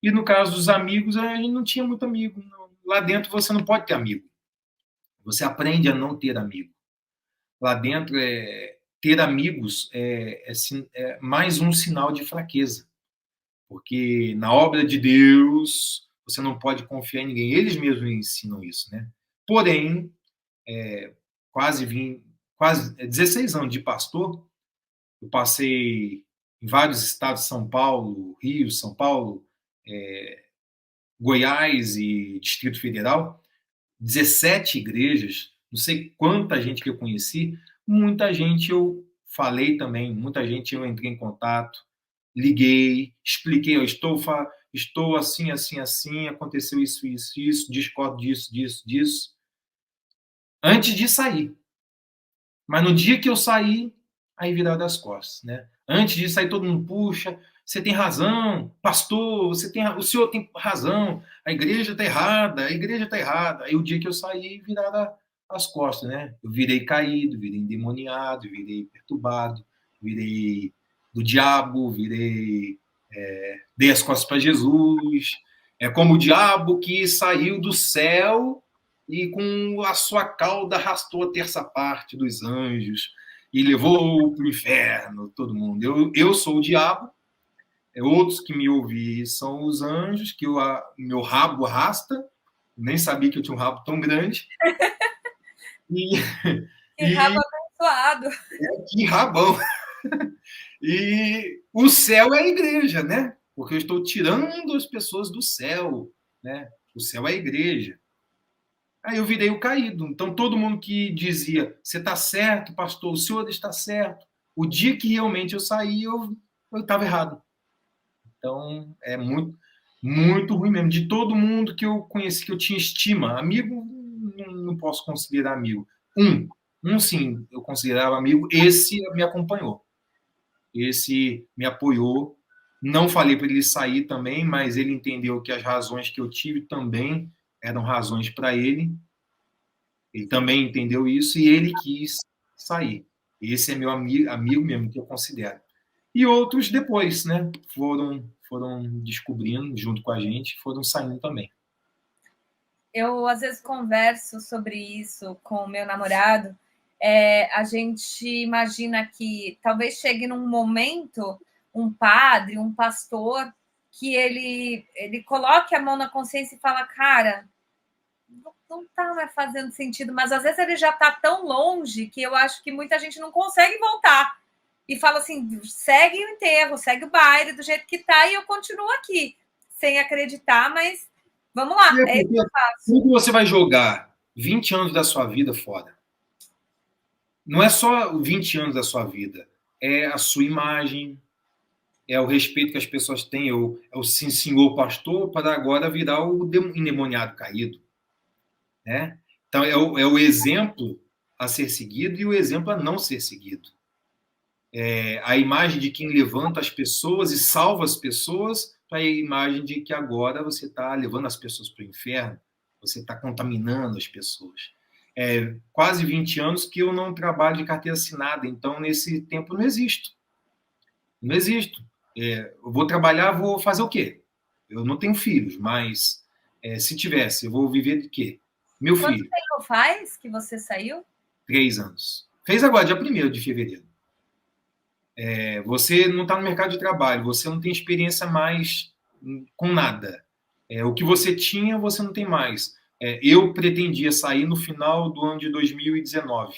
E no caso dos amigos, a gente não tinha muito amigo. Lá dentro você não pode ter amigo. Você aprende a não ter amigo. Lá dentro, ter amigos é mais um sinal de fraqueza. Porque na obra de Deus, você não pode confiar em ninguém. Eles mesmos ensinam isso, né? Porém, quase 16 anos de pastor, eu passei em vários estados, São Paulo, Rio, São Paulo, Goiás e Distrito Federal, 17 igrejas, não sei quanta gente que eu conheci, muita gente eu falei também, muita gente eu entrei em contato, liguei, expliquei, estou assim, assim, assim, aconteceu isso, isso, isso, discordo disso, disso, disso, antes de sair. Mas no dia que eu saí, aí viraram as costas, né? Antes de sair, todo mundo, puxa, você tem razão, pastor, o senhor tem razão, a igreja está errada, a igreja está errada. Aí o dia que eu saí, viraram as costas, né? Eu virei caído, virei endemoniado, virei perturbado, virei do diabo, dei as costas para Jesus. É como o diabo que saiu do céu e com a sua cauda arrastou a terça parte dos anjos e levou para o inferno todo mundo. Eu sou o diabo, outros que me ouvem são os anjos, que meu rabo arrasta, nem sabia que eu tinha um rabo tão grande. Que rabo abençoado! Que rabão! E o céu é a igreja, né? Porque eu estou tirando as pessoas do céu, né? O céu é a igreja. Aí eu virei o caído. Então, todo mundo que dizia, você está certo, pastor, o senhor está certo. O dia que realmente eu saí, eu estava errado. Então, é muito, muito ruim mesmo. De todo mundo que eu conheci, que eu tinha estima, amigo, não posso considerar amigo. Sim, eu considerava amigo, esse me acompanhou. Esse me apoiou. Não falei para ele sair também, mas ele entendeu que as razões que eu tive também eram razões para ele. Ele também entendeu isso e ele quis sair. Esse é meu amigo mesmo, que eu considero. E outros depois, né? Foram descobrindo junto com a gente, foram saindo também. Eu, às vezes, converso sobre isso com o meu namorado. A gente imagina que talvez chegue num momento um padre, um pastor, que ele coloque a mão na consciência e fala, cara, não está mais fazendo sentido, mas às vezes ele já está tão longe que eu acho que muita gente não consegue voltar. E fala assim, segue o enterro, segue o baile do jeito que está e eu continuo aqui, sem acreditar, mas vamos lá, é isso que eu faço. Como você vai jogar 20 anos da sua vida fora? Não é só 20 anos da sua vida, é a sua imagem, é o respeito que as pessoas têm, é o senhor pastor, para agora virar o endemoniado caído. Né? Então, é o exemplo a ser seguido e o exemplo a não ser seguido. A imagem de quem levanta as pessoas e salva as pessoas para a imagem de que agora você está levando as pessoas para o inferno, você está contaminando as pessoas. Quase 20 anos que eu não trabalho de carteira assinada, então nesse tempo não existo. Não existo. Eu vou trabalhar, vou fazer o quê? Eu não tenho filhos, mas se tivesse, eu vou viver de quê? Meu filho. Quanto tempo faz que você saiu? 3 anos. Fez agora, dia 1º de fevereiro. Você não está no mercado de trabalho, você não tem experiência mais com nada. O que você tinha, você não tem mais. Eu pretendia sair no final do ano de 2019.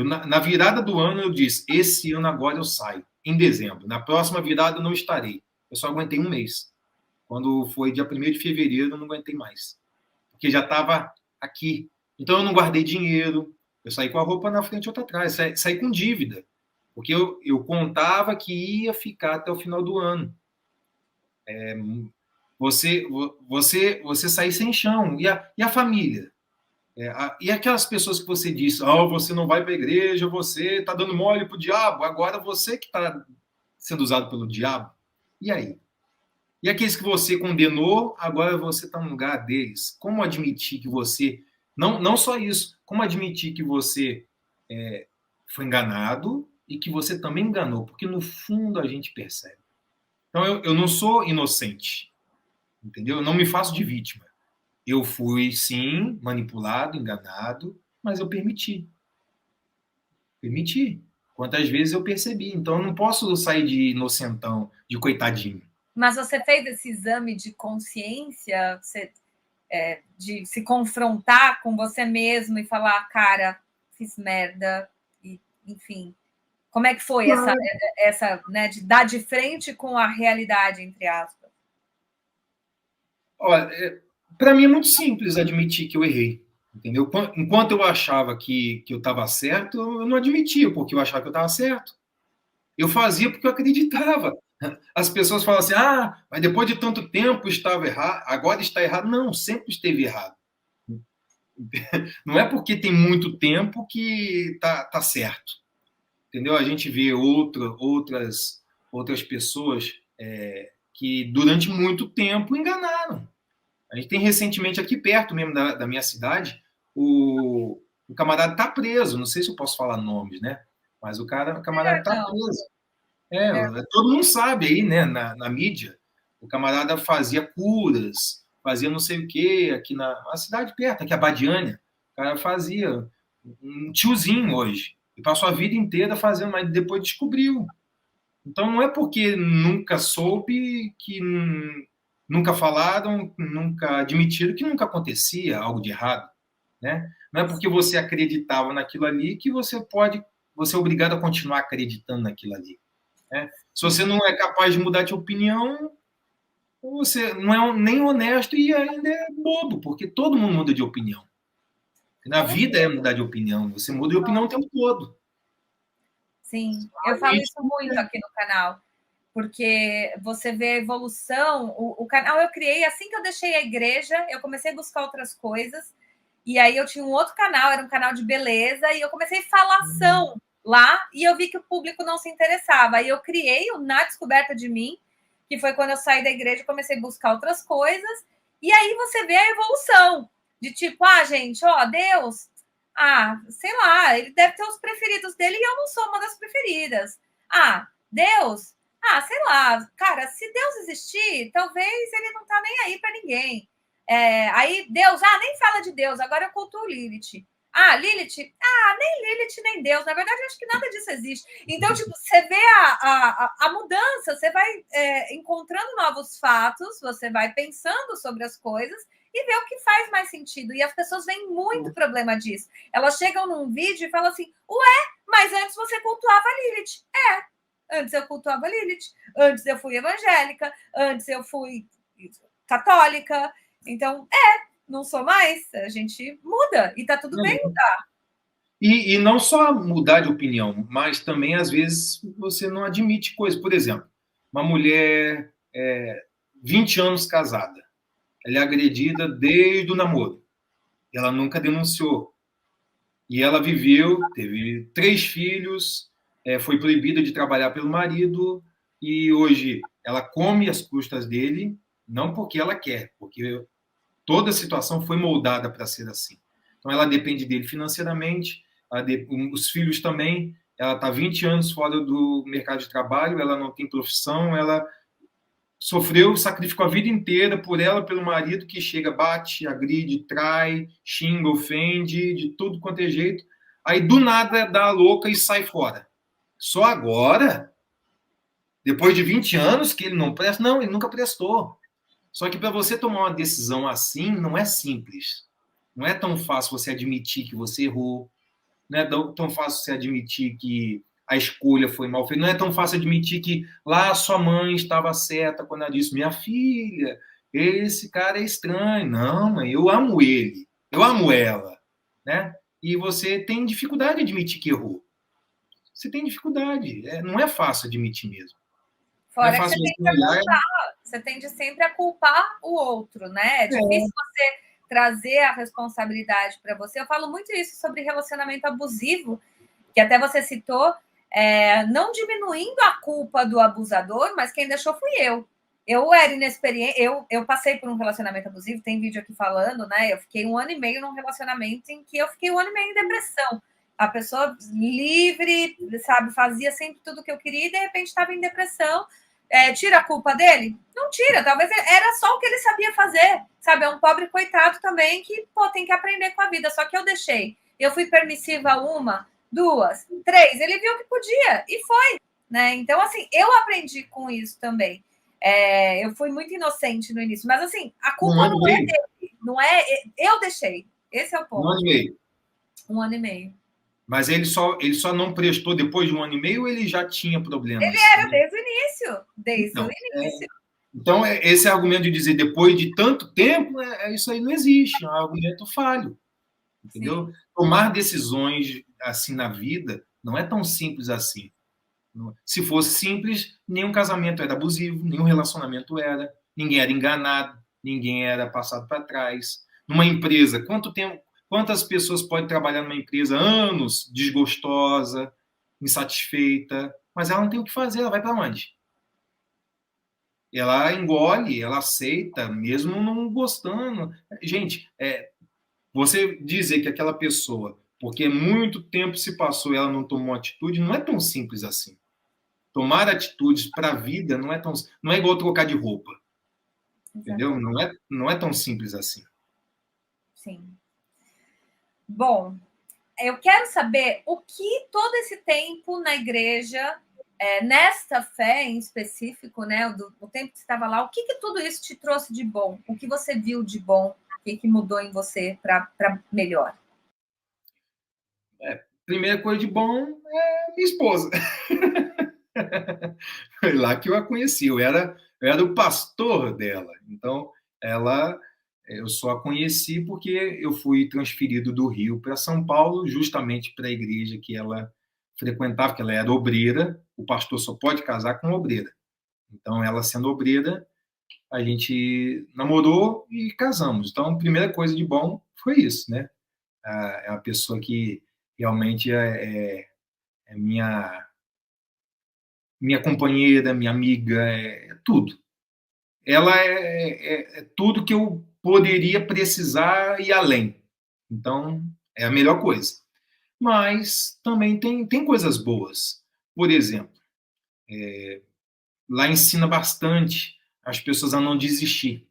Na virada do ano, eu disse: esse ano agora eu saio, em dezembro. Na próxima virada, eu não estarei. Eu só aguentei um mês. Quando foi dia 1º de fevereiro, eu não aguentei mais. Porque já estava aqui. Então, eu não guardei dinheiro. Eu saí com a roupa na frente e outra atrás. Saí com dívida. Porque eu contava que ia ficar até o final do ano. Você sair sem chão. E a família? E aquelas pessoas que você disse: oh, você não vai para a igreja, você está dando mole para o diabo, agora você que está sendo usado pelo diabo. E aí? E aqueles que você condenou, agora você está no lugar deles. Como admitir que você... Não só isso, como admitir que você foi enganado e que você também enganou? Porque no fundo a gente percebe. Então eu não sou inocente, entendeu? Eu não me faço de vítima. Eu fui, sim, manipulado, enganado, mas eu permiti. Permiti. Quantas vezes eu percebi. Então, eu não posso sair de inocentão, de coitadinho. Mas você fez esse exame de consciência, de se confrontar com você mesmo e falar, cara, fiz merda, e, enfim. Como é que foi essa né, de dar de frente com a realidade, entre aspas? Olha, para mim é muito simples admitir que eu errei, entendeu? Enquanto eu achava que eu estava certo, eu não admitia, porque eu achava que eu estava certo. Eu fazia porque eu acreditava. As pessoas falam assim: ah, mas depois de tanto tempo estava errado, agora está errado. Não, sempre esteve errado. Não é porque tem muito tempo que tá certo. Entendeu? A gente vê outras pessoas que durante muito tempo enganaram. A gente tem recentemente aqui perto mesmo da minha cidade, o camarada está preso. Não sei se eu posso falar nomes, né? Mas o camarada está preso. Todo mundo sabe aí, né, na mídia. O camarada fazia curas, fazia não sei o quê, aqui na cidade perto, aqui a Badiânia. O cara fazia um tiozinho hoje. E passou a vida inteira fazendo, mas depois descobriu. Então não é porque nunca soube que nunca falaram, nunca admitiram que nunca acontecia algo de errado, né? Não é porque você acreditava naquilo ali que você é obrigado a continuar acreditando naquilo ali, né? Se você não é capaz de mudar de opinião, você não é nem honesto e ainda é bobo, porque todo mundo muda de opinião. Na vida é mudar de opinião, você muda de opinião o tempo todo. Sim, eu falo isso muito aqui no canal, porque você vê a evolução. O canal eu criei assim que eu deixei a igreja, eu comecei a buscar outras coisas, e aí eu tinha um outro canal, era um canal de beleza, e eu comecei falação lá, e eu vi que o público não se interessava. Aí eu criei o Na Descoberta de Mim, que foi quando eu saí da igreja e comecei a buscar outras coisas, e aí você vê a evolução, de tipo, gente, Deus, sei lá, ele deve ter os preferidos dele e eu não sou uma das preferidas. Deus, sei lá, cara, se Deus existir, talvez ele não tá nem aí para ninguém. Aí Deus, nem fala de Deus, agora eu cultuo Lilith. Lilith, nem Lilith, nem Deus. Na verdade, eu acho que nada disso existe. Então, tipo, você vê a mudança, você vai encontrando novos fatos, você vai pensando sobre as coisas e ver o que faz mais sentido. E as pessoas veem muito problema disso. Elas chegam num vídeo e falam assim, mas antes você cultuava Lilith. Antes eu cultuava Lilith, antes eu fui evangélica, antes eu fui católica. Então, não sou mais, a gente muda e tá tudo bem mudar. E não só mudar de opinião, mas também, às vezes, você não admite coisas. Por exemplo, uma mulher 20 anos casada, ela é agredida desde o namoro. Ela nunca denunciou. E ela viveu, teve 3 filhos, foi proibida de trabalhar pelo marido, e hoje ela come às custas dele, não porque ela quer, porque toda a situação foi moldada para ser assim. Então, ela depende dele financeiramente, os filhos também. Ela está 20 anos fora do mercado de trabalho, ela não tem profissão, ela sofreu, sacrificou a vida inteira por ela, pelo marido, que chega, bate, agride, trai, xinga, ofende, de tudo quanto é jeito. Aí, do nada, dá a louca e sai fora. Só agora, depois de 20 anos, que ele não presta? Não, ele nunca prestou. Só que para você tomar uma decisão assim, não é simples. Não é tão fácil você admitir que você errou, não é tão fácil você admitir que a escolha foi mal feita, não é tão fácil admitir que lá a sua mãe estava certa quando ela disse: minha filha, esse cara é estranho. Não, mãe, eu amo ele, eu amo ela, né? E você tem dificuldade de admitir que errou. Você tem dificuldade. Não é fácil admitir mesmo. Não é Fora que fácil você você tende a olhar. culpar, você tende sempre a culpar o outro, né? É difícil você trazer a responsabilidade para você. Eu falo muito isso sobre relacionamento abusivo, que até você citou, não diminuindo a culpa do abusador, mas quem deixou fui eu. Eu era inexperiente, eu passei por um relacionamento abusivo, tem vídeo aqui falando, né? Eu fiquei 1 ano e meio num relacionamento em que eu fiquei 1 ano e meio em depressão. A pessoa livre, sabe, fazia sempre tudo o que eu queria e de repente estava em depressão. Tira a culpa dele? Não tira, talvez era só o que ele sabia fazer, sabe? É um pobre coitado também que, pô, tem que aprender com a vida. Só que eu deixei. Eu fui permissiva 1, 2, 3. Ele viu que podia e foi, né? Então, assim, eu aprendi com isso também. Eu fui muito inocente no início, mas assim, a culpa não é dele, não é. Eu deixei. Esse é o ponto. 1 ano e meio. 1 ano e meio. Mas ele só não prestou depois de 1 ano e meio ou ele já tinha Ele problemas? era desde o início. Desde o Então, início. então esse argumento de dizer depois de tanto tempo, isso aí não existe, é um argumento falho. Entendeu? Sim. Tomar decisões assim na vida não é tão simples assim. Se fosse simples, nenhum casamento era abusivo, nenhum relacionamento era, ninguém era enganado, ninguém era passado para trás. Numa empresa, quantas pessoas podem trabalhar numa empresa anos desgostosa, insatisfeita, mas ela não tem o que fazer, ela vai para onde? Ela engole, ela aceita, mesmo não gostando. Gente, você dizer que aquela pessoa, porque muito tempo se passou e ela não tomou atitude, não é tão simples assim. Tomar atitudes para a vida não é igual trocar de roupa. Entendeu? Não é tão simples assim. Sim. Bom, eu quero saber o que todo esse tempo na igreja, nesta fé em específico, né? O tempo que você estava lá, o que tudo isso te trouxe de bom? O que você viu de bom? O que mudou em você para melhor? Primeira coisa de bom é minha esposa. Foi lá que eu a conheci. Eu era o pastor dela. Então, eu só a conheci porque eu fui transferido do Rio para São Paulo, justamente para a igreja que ela frequentava, que ela era obreira. O pastor só pode casar com obreira. Então, ela sendo obreira, a gente namorou e casamos. Então, a primeira coisa de bom foi isso, né? É uma pessoa que realmente é minha companheira, minha amiga, é tudo. Ela é tudo que eu poderia precisar e além. Então, é a melhor coisa. Mas também tem coisas boas. Por exemplo, lá ensina bastante as pessoas a não desistir.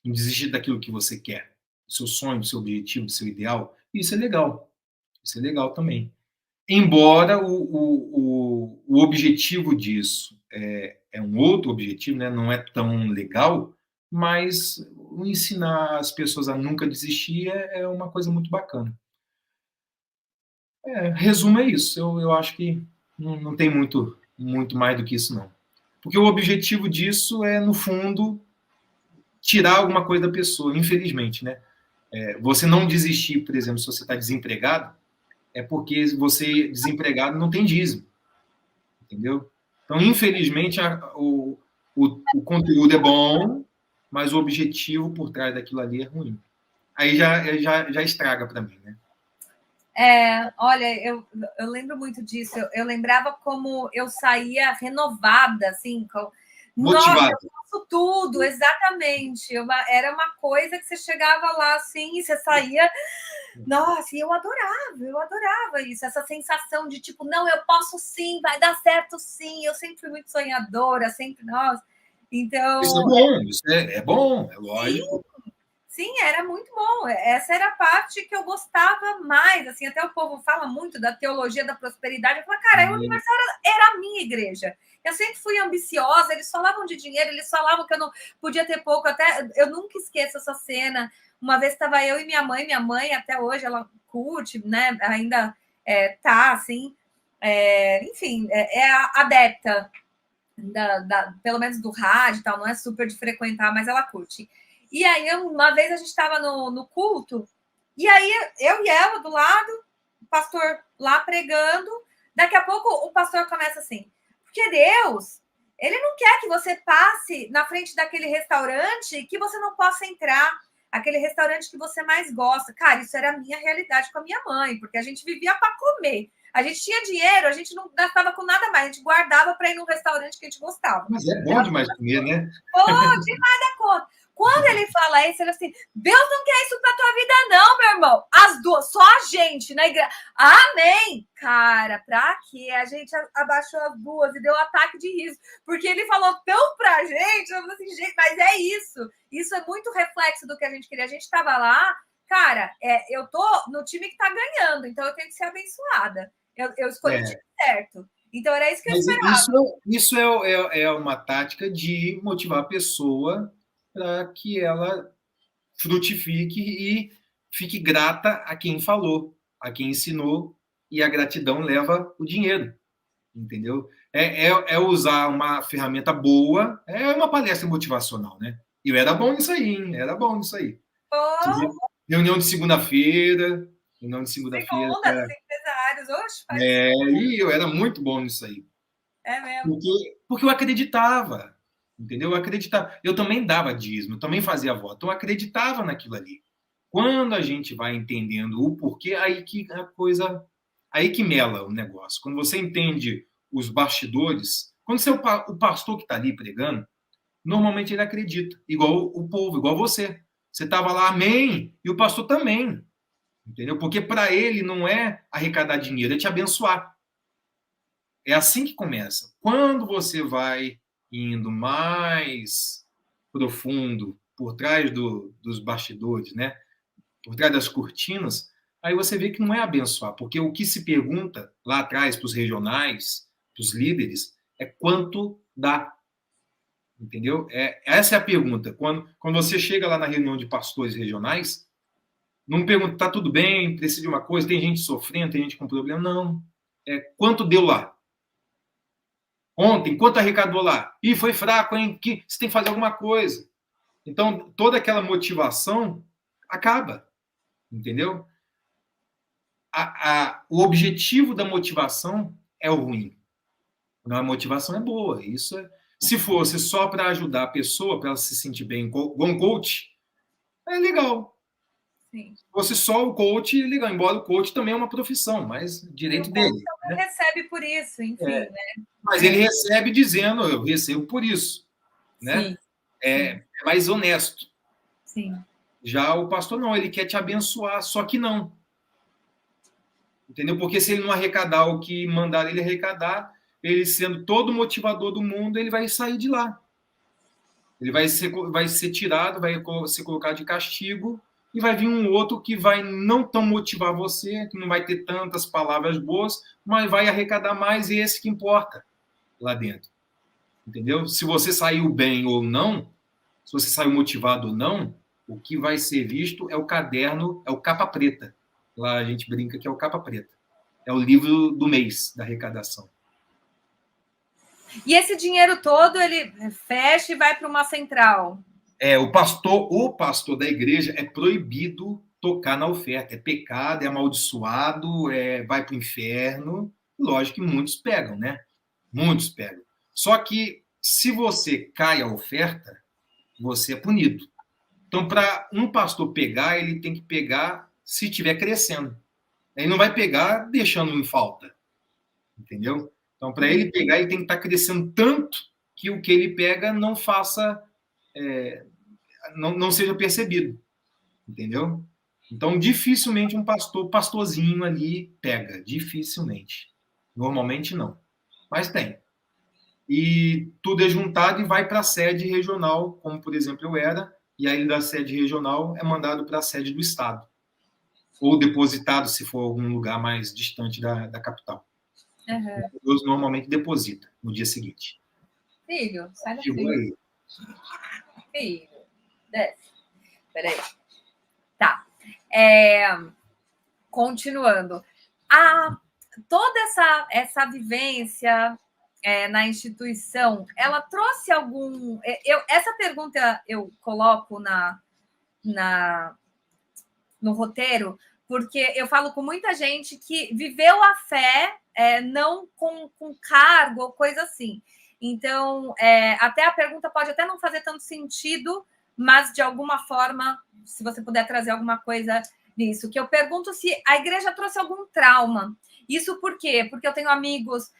Não desistir daquilo que você quer. Do seu sonho, do seu objetivo, do seu ideal. Isso é legal. Isso é legal também. Embora o objetivo disso é um outro objetivo, né? Não é tão legal, mas ensinar as pessoas a nunca desistir é uma coisa muito bacana. Resumo é isso. Eu acho que não tem muito mais do que isso, não. Porque o objetivo disso é, no fundo, tirar alguma coisa da pessoa, infelizmente, né? Você não desistir, por exemplo, se você está desempregado, é porque você, desempregado, não tem dízimo. Entendeu? Então, infelizmente, o conteúdo é bom, mas o objetivo por trás daquilo ali é ruim. Aí já estraga para mim, né? Olha, eu lembro muito disso. Eu lembrava como eu saía renovada, assim, nossa, Motivado. eu faço tudo, exatamente. Era uma coisa que você chegava lá assim e você saía. Nossa, e eu adorava isso, essa sensação de tipo, não, eu posso sim, vai dar certo sim. Eu sempre fui muito sonhadora, sempre, nossa. Isso é Então, bom, isso é bom, é sim, lógico. sim, era muito bom. Essa era a parte que eu gostava mais. Assim, até o povo fala muito da teologia da prosperidade. Eu falo, cara, a Universal era a minha igreja. Eu sempre fui ambiciosa. Eles falavam de dinheiro, eles falavam que eu não podia ter pouco. Até eu nunca esqueço essa cena. Uma vez estava eu e minha mãe até hoje ela curte, né? Ainda tá, assim, enfim, adepta, pelo menos do rádio e tal, não é super de frequentar, mas ela curte. E aí, uma vez a gente estava no culto, e aí eu e ela do lado, o pastor lá pregando, daqui a pouco o pastor começa assim, porque Deus, ele não quer que você passe na frente daquele restaurante que você não possa entrar, aquele restaurante que você mais gosta. Cara, isso era a minha realidade com a minha mãe, porque a gente vivia para comer. A gente tinha dinheiro, a gente não gastava com nada mais, a gente guardava para ir num restaurante que a gente gostava. Mas é bom demais comer, né? Pô, demais da conta. Quando ele fala isso, ele assim, Deus não quer isso pra tua vida não, meu irmão. As duas, só a gente na igreja. Amém. Cara, pra quê? A gente abaixou as duas e deu um ataque de riso. Porque ele falou tão pra gente, eu falei assim, gente, mas é isso. Isso é muito reflexo do que a gente queria. A gente tava lá, cara, eu tô no time que tá ganhando, então eu tenho que ser abençoada. Eu escolhi o time certo. Então era isso que eu Mas esperava. isso é uma tática de motivar a pessoa para que ela frutifique e fique grata a quem falou, a quem ensinou, e a gratidão leva o dinheiro, entendeu? É usar uma ferramenta boa, é uma palestra motivacional, né? E eu era bom nisso aí, hein? Era bom nisso aí. Oh, Reunião de segunda-feira, reunião de segunda-feira. segunda, dos empresários. Oxe, faz. E eu era muito bom nisso aí. É mesmo. Porque eu acreditava, entendeu? Eu acreditava. Eu também dava dízimo, eu também fazia voto, eu acreditava naquilo ali. Quando a gente vai entendendo o porquê, aí que a coisa, aí que mela o negócio. Quando você entende os bastidores, quando você é o pastor que está ali pregando, normalmente ele acredita, igual o povo, igual você. Você estava lá, amém, e o pastor também, entendeu? Porque para ele não é arrecadar dinheiro, é te abençoar. É assim que começa. Quando você vai indo mais profundo, por trás dos bastidores, né? Por trás das cortinas, aí você vê que não é abençoar, porque o que se pergunta lá atrás para os regionais, para os líderes, é quanto dá. Entendeu? Essa é a pergunta. Quando você chega lá na reunião de pastores regionais, não pergunta, está tudo bem, precisa de uma coisa, tem gente sofrendo, tem gente com problema. Não. Quanto deu lá? Ontem, quanto arrecadou lá? Ih, foi fraco, hein? Você tem que fazer alguma coisa. Então, toda aquela motivação acaba, entendeu? O objetivo da motivação é o ruim. A motivação é boa. Se fosse só para ajudar a pessoa, para ela se sentir bem, igual um coach, é legal. Sim. Se fosse só o coach, legal. Embora o coach também é uma profissão, mas E direito o dele. coach também Né? recebe por isso, enfim, né? Mas ele recebe dizendo, eu recebo por isso. Né? Sim. É mais honesto. Sim. Já o pastor não, ele quer te abençoar, só que não. Entendeu? Porque se ele não arrecadar o que mandar ele arrecadar, ele sendo todo motivador do mundo, ele vai sair de lá. Ele vai ser tirado, vai ser colocado de castigo, e vai vir um outro que vai não tão motivar você, que não vai ter tantas palavras boas, mas vai arrecadar mais, e esse que importa lá dentro. Entendeu? Se você saiu bem ou não, se você saiu motivado ou não, o que vai ser visto é o caderno, é o capa preta. Lá a gente brinca que é o capa preta. É o livro do mês da arrecadação. E esse dinheiro todo ele fecha e vai para uma central. O pastor da igreja é proibido tocar na oferta. É pecado, é amaldiçoado, vai para o inferno. Lógico que muitos pegam, né? Muitos pegam. Só que se você cai a oferta, você é punido. Então, para um pastor pegar, ele tem que pegar se estiver crescendo. Ele não vai pegar deixando em falta. Entendeu? Então, para ele pegar, ele tem que estar crescendo tanto que o que ele pega não faça, não seja percebido. Entendeu? Então, dificilmente um pastorzinho ali pega. Dificilmente. Normalmente não. Mas tem. E tudo é juntado e vai para a sede regional, como, por exemplo, eu era, e aí da sede regional é mandado para a sede do estado. Ou depositado, se for algum lugar mais distante da capital. Uhum. Deus normalmente deposita no dia seguinte. Filho, sai da Chegou frente. aí. Filho, desce. Peraí. Tá. Continuando. toda essa vivência na instituição, ela trouxe algum... essa pergunta eu coloco no roteiro, porque eu falo com muita gente que viveu a fé não com cargo ou coisa assim. Então, até a pergunta pode até não fazer tanto sentido, mas de alguma forma, se você puder trazer alguma coisa nisso, que eu pergunto se a igreja trouxe algum trauma. Isso por quê? Porque eu tenho amigos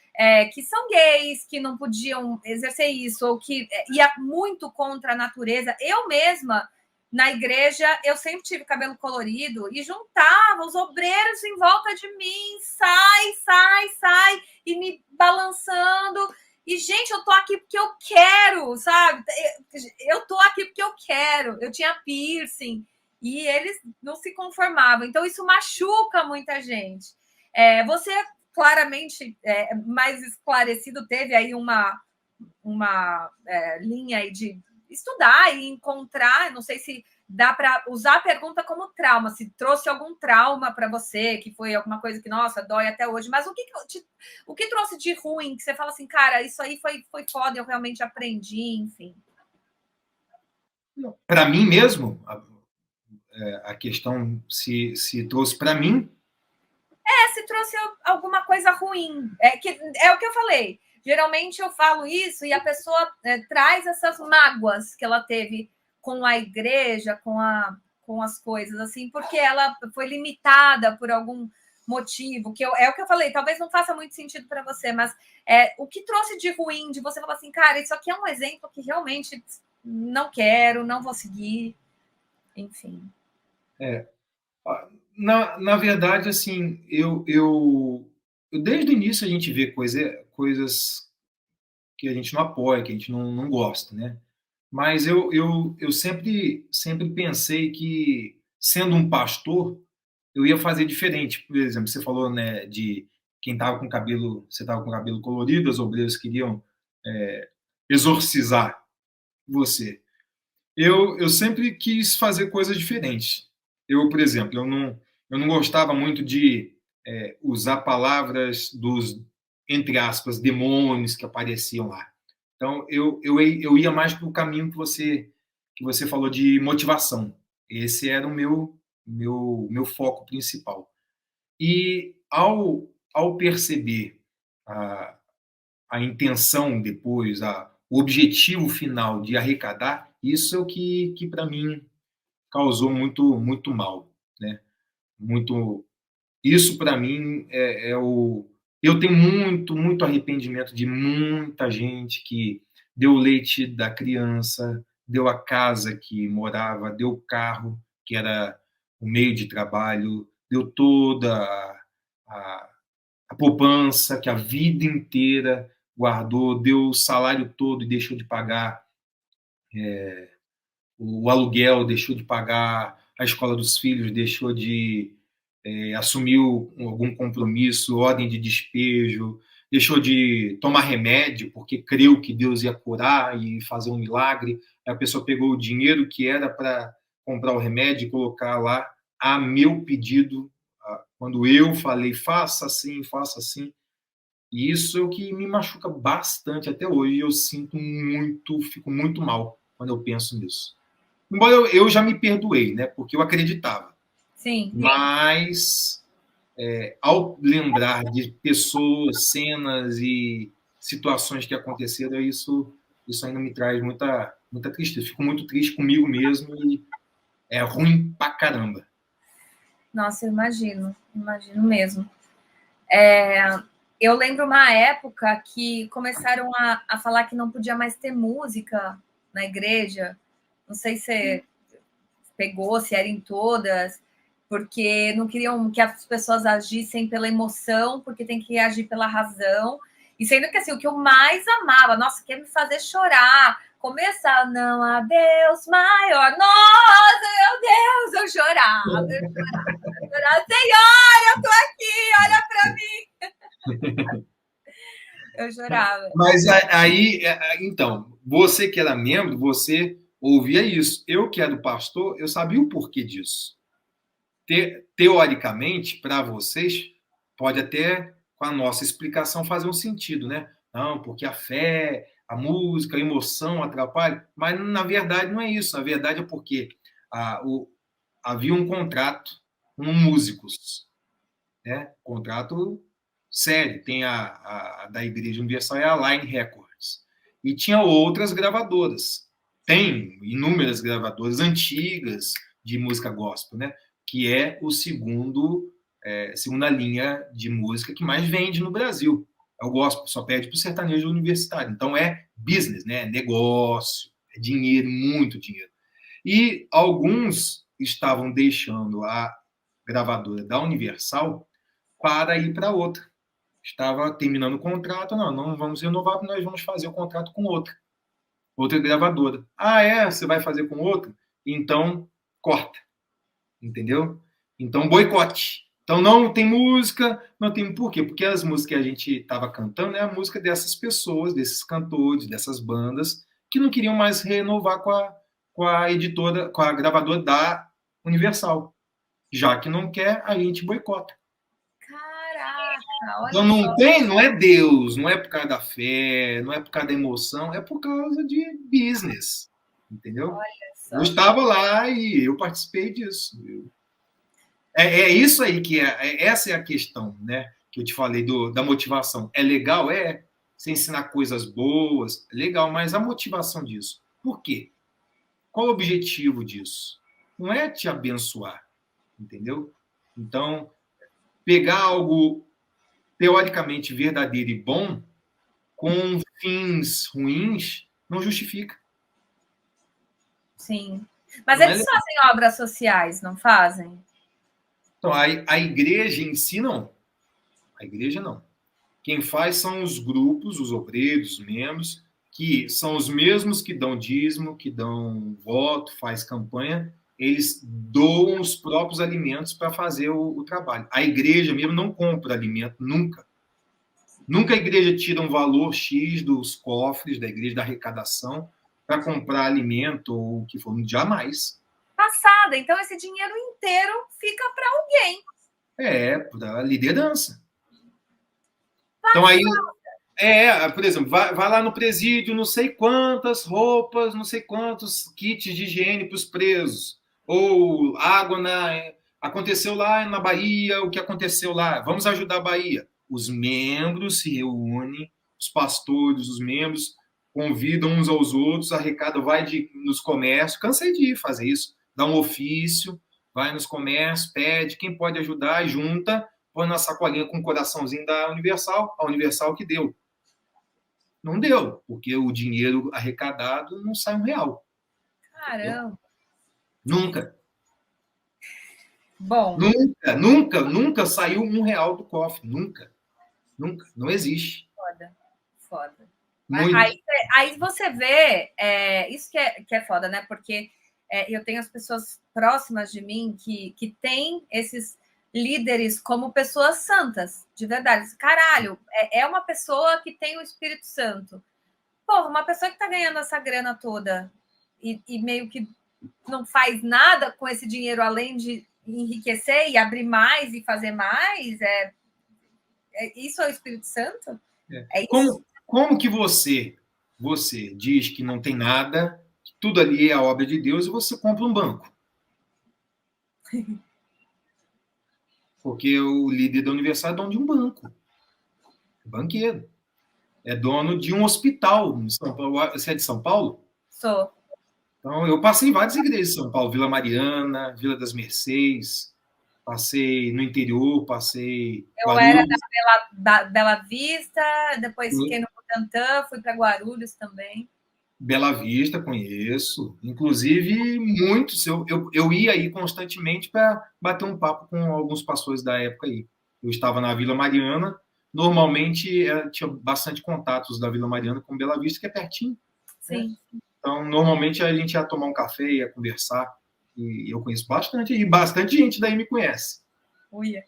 que são gays, que não podiam exercer isso, ou que ia muito contra a natureza. Eu mesma, na igreja, eu sempre tive cabelo colorido e juntava os obreiros em volta de mim, sai, e me balançando. E, gente, eu tô aqui porque eu quero, sabe? Eu tô aqui porque eu quero. Eu tinha piercing e eles não se conformavam. Então, isso machuca muita gente. Você, claramente, mais esclarecido, teve aí uma linha aí de estudar e encontrar. Não sei se dá para usar a pergunta como trauma, se trouxe algum trauma para você, que foi alguma coisa que, nossa, dói até hoje, mas o que trouxe de ruim, que você fala assim, cara, isso aí foi foda, eu realmente aprendi, enfim. Para mim mesmo, a questão se trouxe para mim. Se trouxe alguma coisa ruim. É o que eu falei. Geralmente eu falo isso e a pessoa traz essas mágoas que ela teve com a igreja, com as coisas, assim, porque ela foi limitada por algum motivo, é o que eu falei, talvez não faça muito sentido para você, mas o que trouxe de ruim, de você falar assim, cara, isso aqui é um exemplo que realmente não quero, não vou seguir, enfim. Na verdade, assim, eu desde o início a gente vê coisas que a gente não apoia, que a gente não gosta, né? Mas eu sempre pensei que, sendo um pastor, eu ia fazer diferente. Por exemplo, você falou, né, de quem estava com cabelo, você estava com cabelo colorido, as obreiras queriam exorcizar você. Eu sempre quis fazer coisas diferentes. Por exemplo, eu não gostava muito de usar palavras dos, entre aspas, demônios que apareciam lá. Então, eu ia mais para o caminho que você falou de motivação. Esse era o meu foco principal. E ao perceber a, a intenção depois, o objetivo final de arrecadar, isso é o que para mim causou muito mal, né? Muito, isso para mim eu tenho muito arrependimento de muita gente que deu o leite da criança, deu a casa que morava, deu o carro que era o meio de trabalho, deu toda a, a poupança que a vida inteira guardou, deu o salário todo e deixou de pagar o aluguel, deixou de pagar a escola dos filhos, deixou de assumir algum compromisso, ordem de despejo, deixou de tomar remédio porque creu que Deus ia curar e fazer um milagre. A pessoa pegou o dinheiro que era para comprar o remédio e colocar lá a meu pedido, quando eu falei faça assim, faça assim. E isso é o que me machuca bastante até hoje. Eu fico muito mal quando eu penso nisso. Embora eu já me perdoei, né? Porque eu acreditava. Sim. Mas, ao lembrar de pessoas, cenas e situações que aconteceram, isso ainda me traz muita tristeza. Fico muito triste comigo mesmo e é ruim pra caramba. Nossa, eu imagino mesmo. Eu lembro uma época que começaram a falar que não podia mais ter música na igreja. Não sei se pegou, se era em todas, porque não queriam que as pessoas agissem pela emoção, porque tem que agir pela razão. E sendo que assim, o que eu mais amava, nossa, quer me fazer chorar, começar, não há Deus maior, nossa, meu Deus, eu chorava, Senhor, eu tô aqui, olha para mim. Eu chorava. Mas aí, então, você que era membro, você ouvia isso. Eu que era o pastor, eu sabia o porquê disso. Teoricamente, para vocês, pode até, com a nossa explicação, fazer um sentido, né? Não, porque a fé, a música, a emoção atrapalha, mas na verdade não é isso. Na verdade é porque havia um contrato com músicos, né? Contrato sério. Tem a da Igreja Universal, é a Line Records. E tinha outras gravadoras. Tem inúmeras gravadoras antigas de música gospel, né? Que é o segunda linha de música que mais vende no Brasil. É o gospel, só perde para o sertanejo universitário. Então é business, né? Negócio, é dinheiro, muito dinheiro. E alguns estavam deixando a gravadora da Universal para ir para outra. Estava terminando o contrato, não vamos renovar, nós vamos fazer o contrato com outra gravadora. Ah, é? Você vai fazer com outra? Então, corta. Entendeu? Então, boicote. Então, não tem música, não tem... Por quê? Porque as músicas que a gente estava cantando é a música dessas pessoas, desses cantores, dessas bandas, que não queriam mais renovar com a editora, com a gravadora da Universal. Já que não quer, a gente boicota. Caraca, Então olha só. não é Deus, não é por causa da fé, não é por causa da emoção, é por causa de business. Entendeu? Olha Eu só. estava lá e eu participei disso. É isso aí que essa é a questão, né? Que eu te falei da motivação. É legal, você ensinar coisas boas, legal, mas a motivação disso. Por quê? Qual o objetivo disso? Não é te abençoar, entendeu? Então, pegar algo teoricamente verdadeiro e bom com fins ruins não justifica. Sim. Mas Não é eles legal. fazem obras sociais, não fazem? Então, a igreja em si, não. A igreja, não. Quem faz são os grupos, os obreiros, os membros, que são os mesmos que dão dízimo, que dão voto, faz campanha, eles doam os próprios alimentos para fazer o trabalho. A igreja mesmo não compra alimento, nunca. Nunca a igreja tira um valor X dos cofres da igreja, da arrecadação, para comprar alimento ou o que for. Jamais. Passada. Então, esse dinheiro inteiro fica para alguém. É, para a liderança. Então, aí, por exemplo, vai lá no presídio, não sei quantas roupas, não sei quantos kits de higiene para os presos. Ou água aconteceu lá na Bahia, o que aconteceu lá? Vamos ajudar a Bahia. Os membros se reúnem, os pastores, os membros convidam uns aos outros, arrecada, vai nos comércios. Cansei de fazer isso. Dá um ofício, vai nos comércios, pede quem pode ajudar, junta, põe na sacolinha com o coraçãozinho da Universal, a Universal que deu. Não deu, porque o dinheiro arrecadado não sai R$1. Caramba. Nunca. Bom. Nunca saiu R$1 do cofre. Nunca. Nunca. Não existe. Foda. Muito. Aí você vê, isso que é foda, né? Porque eu tenho as pessoas próximas de mim que têm esses líderes como pessoas santas, de verdade. Caralho, é uma pessoa que tem o Espírito Santo. Porra, uma pessoa que tá ganhando essa grana toda e meio que não faz nada com esse dinheiro além de enriquecer e abrir mais e fazer mais, isso é o Espírito Santo? É isso? Como que você diz que não tem nada, que tudo ali é a obra de Deus, e você compra um banco? Porque o líder da Universal é dono de um banco. Banqueiro. É dono de um hospital em São Paulo. Você é de São Paulo? Sou. Então, eu passei em várias igrejas de São Paulo. Vila Mariana, Vila das Mercês. Passei no interior, passei... Eu Guarulhos. era da Bela Vista, depois fiquei no Butantã, fui para Guarulhos também. Bela Vista, conheço. Inclusive, muitos. Eu ia aí constantemente para bater um papo com alguns pastores da época aí. Eu estava na Vila Mariana. Normalmente, tinha bastante contatos da Vila Mariana com Bela Vista, que é pertinho. Sim. Né? Então, normalmente, a gente ia tomar um café, ia conversar. E eu conheço bastante. E bastante gente daí me conhece. Uia.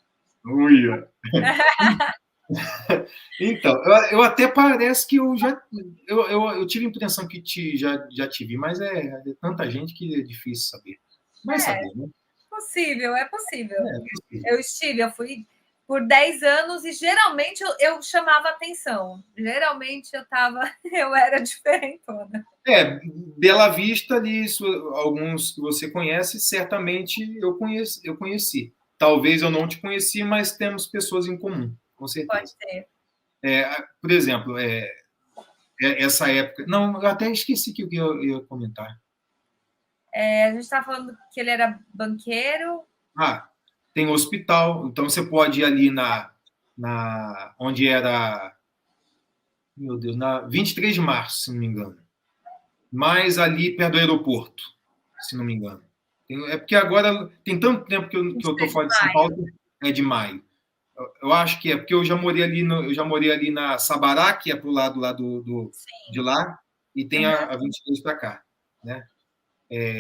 Então, eu até parece que eu tive a impressão que já te vi, mas é tanta gente que é difícil saber. Vai saber, né? É possível. Eu fui por 10 anos e geralmente eu chamava atenção. Geralmente eu era diferentona. Bela Vista, ali, alguns que você conhece, certamente eu conheci. Talvez eu não te conheci, mas temos pessoas em comum, com Pode certeza. ser. Por exemplo, essa época. Não, eu até esqueci que eu ia comentar. A gente estava falando que ele era banqueiro. Tem hospital, então você pode ir ali onde era, meu Deus, na 23 de março, se não me engano. Mais ali perto do aeroporto, se não me engano. É porque agora tem tanto tempo que eu estou fora de São Paulo, é de maio. Eu acho que é porque eu já morei ali na Sabará, que é pro lado lá de lá, e tem a 23 para cá, né?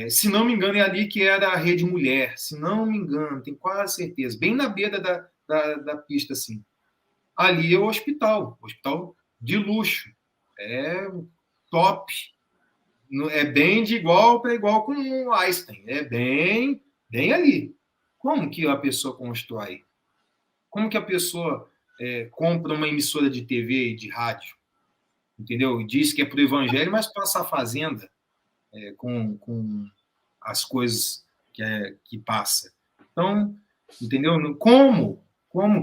Se não me engano, é ali que era a Rede Mulher, se não me engano, tenho quase certeza, bem na beira da pista, assim. Ali é o hospital de luxo, é top, é bem de igual para igual com o Einstein, é bem ali. Como que a pessoa constrói? Como que a pessoa compra uma emissora de TV e de rádio? Entendeu? Diz que é para o evangelho, mas passa a fazenda com as coisas que passa. Então, entendeu? Como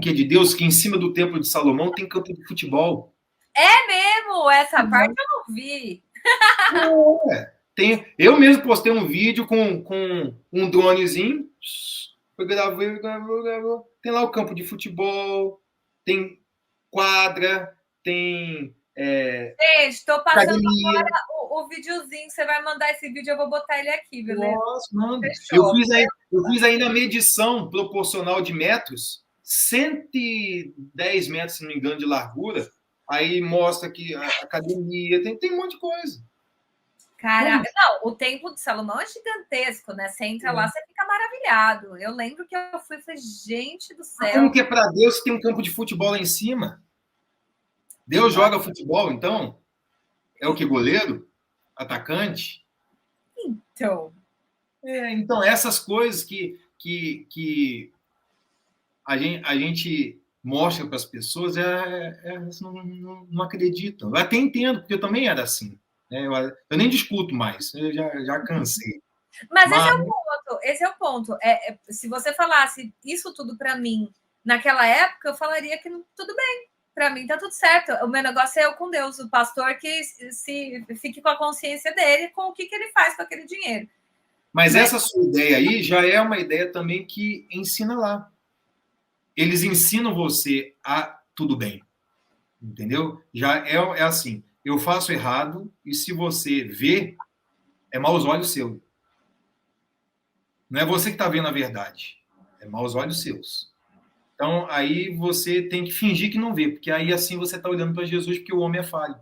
que é de Deus que em cima do templo de Salomão tem campo de futebol? É mesmo? Essa parte eu não vi. Eu mesmo postei um vídeo com um dronezinho. Eu gravou. Tem lá o campo de futebol, tem quadra, tem. Gente, estou passando academia. agora o videozinho. Você vai mandar esse vídeo, eu vou botar ele aqui, beleza? Nossa, mano. Fechou. Eu fiz aí na medição proporcional de metros, 110 metros, se não me engano, de largura. Aí mostra que a academia tem um monte de coisa. Caraca, não, o Templo de Salomão é gigantesco, né? Você entra lá, você fica maravilhado. Eu lembro que eu fui e falei, gente do céu. Como que é para Deus que tem um campo de futebol lá em cima? Deus joga futebol, então? É o que? Goleiro? Atacante? Então, essas coisas que a gente mostra para as pessoas, elas não acreditam. Eu até entendo, porque eu também era assim. Né? Eu nem discuto mais, eu já cansei. Mas esse é o ponto. Se você falasse isso tudo para mim naquela época, eu falaria que tudo bem, para mim tá tudo certo. O meu negócio é eu com Deus, o pastor que se fique com a consciência dele, com o que ele faz com aquele dinheiro. Mas essa sua ideia aí já é uma ideia também que ensina lá. Eles ensinam você a tudo bem. Entendeu? Já é assim, eu faço errado e se você vê, é maus olhos seus. Não é você que está vendo a verdade, é maus olhos seus. Então, aí você tem que fingir que não vê, porque aí assim você está olhando para Jesus porque o homem é falho.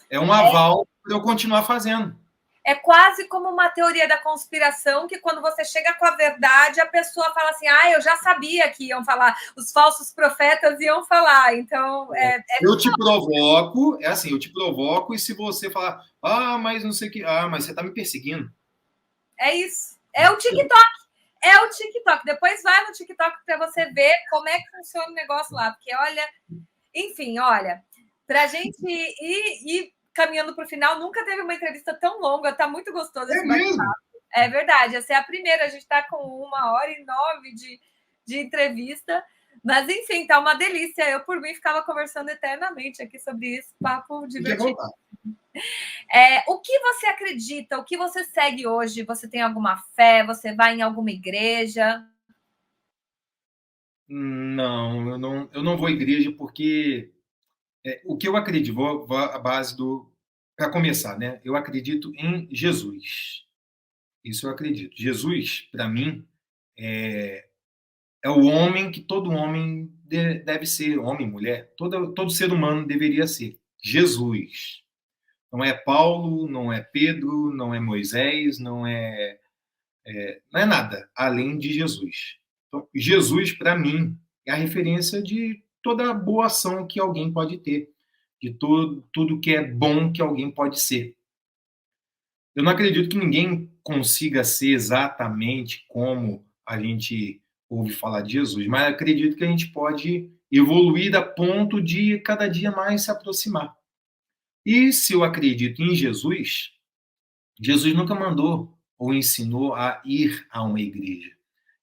É um aval para eu continuar fazendo. É quase como uma teoria da conspiração, que quando você chega com a verdade, a pessoa fala assim, eu já sabia que iam falar, os falsos profetas iam falar, então... Eu te provoco, eu te provoco, e se você falar, mas não sei o que, mas você está me perseguindo. É isso, é o TikTok, depois vai no TikTok para você ver como é que funciona o negócio lá, porque olha, enfim, olha, para a gente ir caminhando para o final, nunca teve uma entrevista tão longa, tá muito gostoso esse bate-papo. É verdade, essa é a primeira, a gente está com 1h09 de entrevista, mas enfim, tá uma delícia. Eu, por mim, ficava conversando eternamente aqui sobre isso, papo divertido. O que você acredita? O que você segue hoje? Você tem alguma fé? Você vai em alguma igreja? Não, eu não vou à igreja porque o que eu acredito, vou à base para começar, né? Eu acredito em Jesus. Isso eu acredito. Jesus, para mim, é o homem que todo homem deve ser, homem, mulher, todo ser humano deveria ser. Jesus. Não é Paulo, não é Pedro, não é Moisés, não é nada além de Jesus. Então, Jesus, para mim, é a referência de toda boa ação que alguém pode ter, de tudo que é bom que alguém pode ser. Eu não acredito que ninguém consiga ser exatamente como a gente ouve falar de Jesus, mas acredito que a gente pode evoluir a ponto de cada dia mais se aproximar. E se eu acredito em Jesus, Jesus nunca mandou ou ensinou a ir a uma igreja.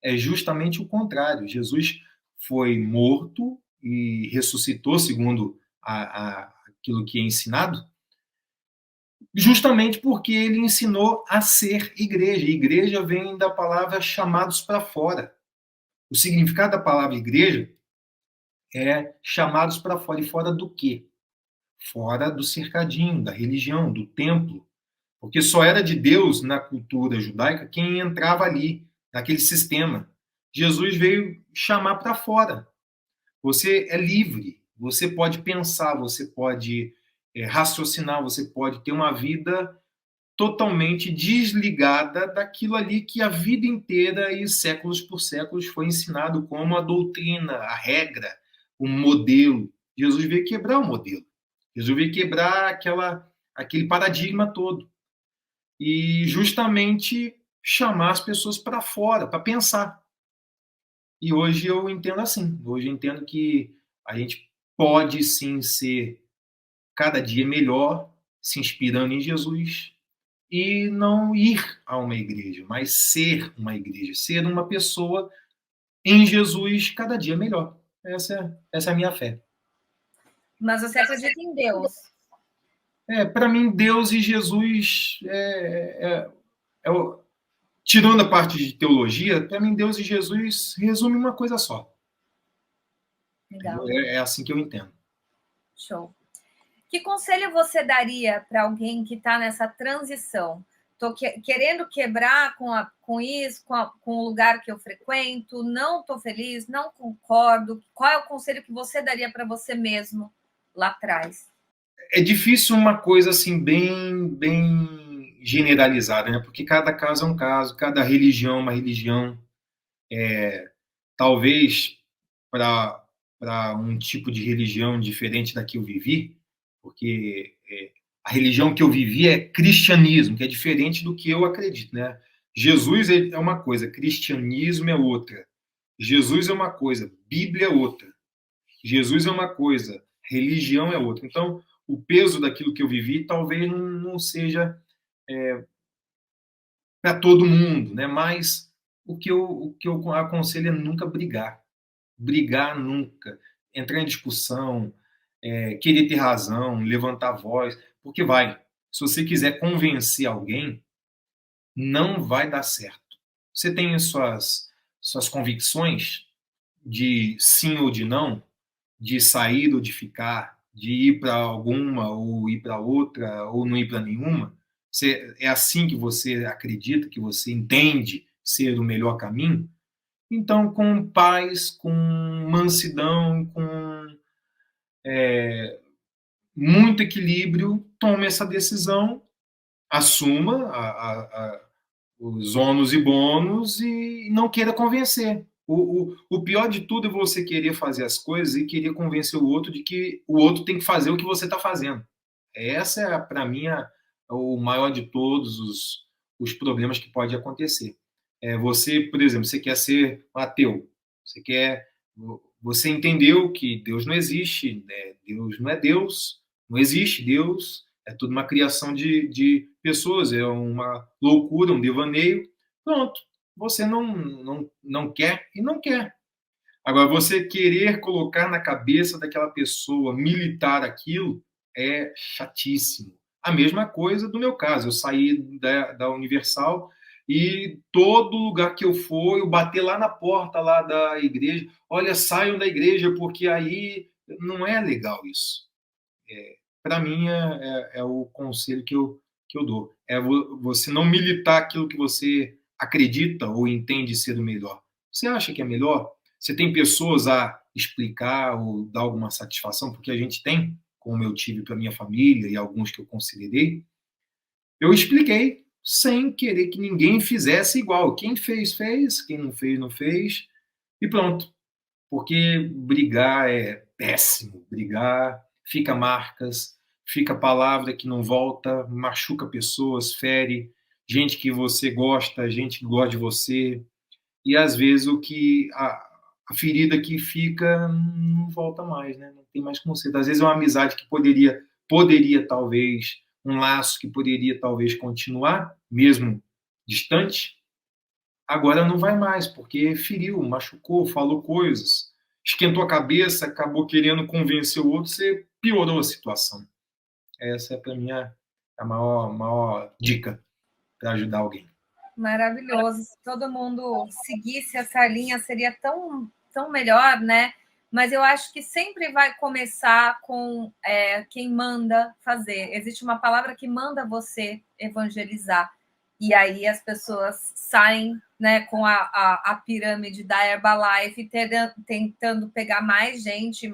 É justamente o contrário. Jesus foi morto e ressuscitou, segundo aquilo que é ensinado, justamente porque ele ensinou a ser igreja. Igreja vem da palavra chamados para fora. O significado da palavra igreja é chamados para fora. E fora do quê? Fora do cercadinho, da religião, do templo. Porque só era de Deus, na cultura judaica, quem entrava ali, naquele sistema. Jesus veio chamar para fora. Você é livre, você pode pensar, você pode raciocinar, você pode ter uma vida totalmente desligada daquilo ali que a vida inteira e séculos por séculos foi ensinado como a doutrina, a regra, o modelo. Jesus veio quebrar o modelo. Jesus veio quebrar aquele paradigma todo. E justamente chamar as pessoas para fora, para pensar. E hoje eu entendo assim. Hoje eu entendo que a gente pode sim ser cada dia melhor, se inspirando em Jesus, e não ir a uma igreja, mas ser uma igreja, ser uma pessoa em Jesus cada dia melhor. Essa é a minha fé. Mas você acredita em Deus? Para mim, Deus e Jesus tirando a parte de teologia, para mim, Deus e Jesus resume uma coisa só. Legal. É assim que eu entendo. Show. Que conselho você daria para alguém que está nessa transição? Estou querendo quebrar com isso, com o lugar que eu frequento, não estou feliz, não concordo. Qual é o conselho que você daria para você mesmo lá atrás? É difícil uma coisa assim bem generalizada, né? Porque cada caso é um caso, cada religião é uma religião. Talvez para um tipo de religião diferente da que eu vivi, porque a religião que eu vivi é cristianismo, que é diferente do que eu acredito, né? Jesus é uma coisa, cristianismo é outra. Jesus é uma coisa, Bíblia é outra. Jesus é uma coisa, religião é outra. Então, o peso daquilo que eu vivi talvez não seja para todo mundo, né? Mas o que eu aconselho é nunca brigar. Brigar nunca. Entrar em discussão, querer ter razão, levantar a voz, porque vai. Se você quiser convencer alguém, não vai dar certo. Você tem as suas convicções de sim ou de não, de sair ou de ficar, de ir para alguma ou ir para outra, ou não ir para nenhuma. É assim que você acredita, que você entende ser o melhor caminho? Então, com paz, com mansidão, com muito equilíbrio, tome essa decisão, assuma os ônus e bônus e não queira convencer. O pior de tudo é você querer fazer as coisas e querer convencer o outro de que o outro tem que fazer o que você está fazendo. Essa é, para mim, o maior de todos os problemas que pode acontecer. Você, por exemplo, você quer ser ateu, você entendeu que Deus não existe, né? Deus não é Deus, não existe Deus, é tudo uma criação de pessoas, é uma loucura, um devaneio. Pronto, você não quer e não quer. Agora, você querer colocar na cabeça daquela pessoa militar aquilo é chatíssimo. A mesma coisa do meu caso. Eu saí da Universal e todo lugar que eu for, eu bater lá na porta lá da igreja, olha, saiam da igreja, porque aí não é legal isso. Para mim, é o conselho que eu dou. É você não militar aquilo que você acredita ou entende ser o melhor. Você acha que é melhor? Você tem pessoas a explicar ou dar alguma satisfação? Porque a gente tem, como eu tive para minha família e alguns que eu considerei, eu expliquei sem querer que ninguém fizesse igual. Quem fez, fez. Quem não fez, não fez. E pronto. Porque brigar é péssimo. Brigar fica marcas, fica palavra que não volta, machuca pessoas, fere gente que você gosta, gente que gosta de você. e às vezes a ferida que fica não volta mais, né? Não tem mais conserto. Às vezes é uma amizade que poderia talvez, um laço que poderia talvez continuar, mesmo distante, agora não vai mais, porque feriu, machucou, falou coisas, esquentou a cabeça, acabou querendo convencer o outro, você piorou a situação. Essa é para mim a maior dica para ajudar alguém. Maravilhoso. Se todo mundo seguisse essa linha, seria tão melhor, né? Mas eu acho que sempre vai começar com quem manda fazer. Existe uma palavra que manda você evangelizar. E aí as pessoas saem, né, com a pirâmide da Herbalife, tentando pegar mais gente,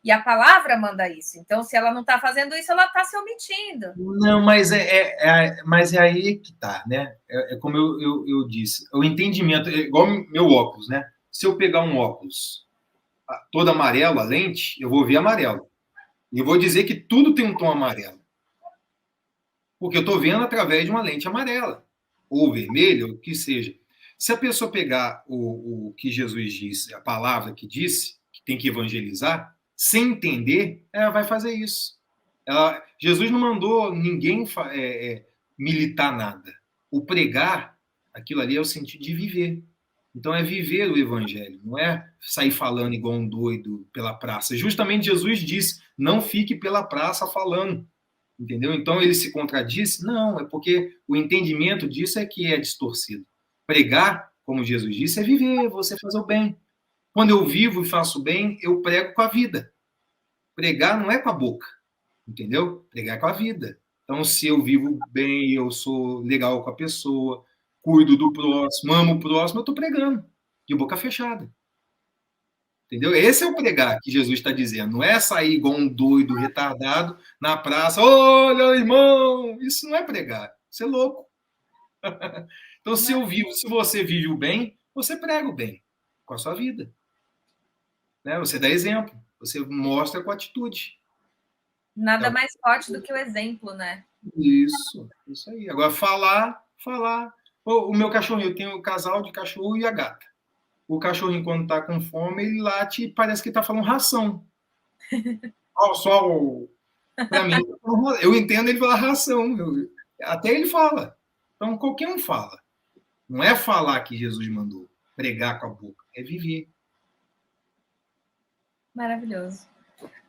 e a palavra manda isso. Então, se ela não está fazendo isso, ela está se omitindo. Não, mas é aí que tá, né? É como eu disse, o entendimento, é igual meu óculos, né? Se eu pegar um óculos todo amarelo, a lente, eu vou ver amarelo. E eu vou dizer que tudo tem um tom amarelo. Porque eu estou vendo através de uma lente amarela, ou vermelha, ou o que seja. Se a pessoa pegar o que Jesus disse, a palavra que disse, que tem que evangelizar, sem entender, ela vai fazer isso. Jesus não mandou ninguém militar nada. O pregar, aquilo ali é o sentido de viver. Então é viver o evangelho, não é sair falando igual um doido pela praça. Justamente Jesus disse: não fique pela praça falando. Entendeu? Então ele se contradiz? Não, é porque o entendimento disso é que é distorcido. Pregar, como Jesus disse, é viver, você fazer o bem. Quando eu vivo e faço bem, eu prego com a vida. Pregar não é com a boca, entendeu? Pregar é com a vida. Então, se eu vivo bem, eu sou legal com a pessoa, cuido do próximo, amo o próximo, eu estou pregando, de boca fechada. Entendeu? Esse é o pregar que Jesus está dizendo. Não é sair igual um doido retardado na praça. Olha, irmão, isso não é pregar. Isso é louco. Então, se você vive o bem, você prega o bem com a sua vida. Né? Você dá exemplo. Você mostra com atitude. Nada mais forte do que o exemplo, né? Isso aí. Agora, falar. O meu cachorrinho, eu tenho um casal de cachorro e a gata. O cachorrinho, quando está com fome, ele late e parece que está falando ração. Só para mim, eu entendo ele falar ração. Até ele fala. Então, qualquer um fala. Não é falar que Jesus mandou, pregar com a boca, é viver. Maravilhoso.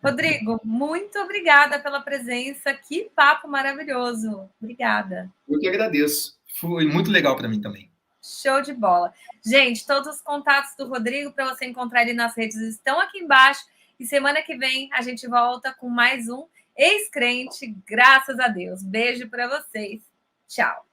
Rodrigo, muito obrigada pela presença. Que papo maravilhoso. Obrigada. Eu que agradeço. Foi muito legal para mim também. Show de bola. Gente, todos os contatos do Rodrigo para você encontrar ele nas redes estão aqui embaixo. E semana que vem a gente volta com mais um Ex-Crente, graças a Deus. Beijo para vocês. Tchau.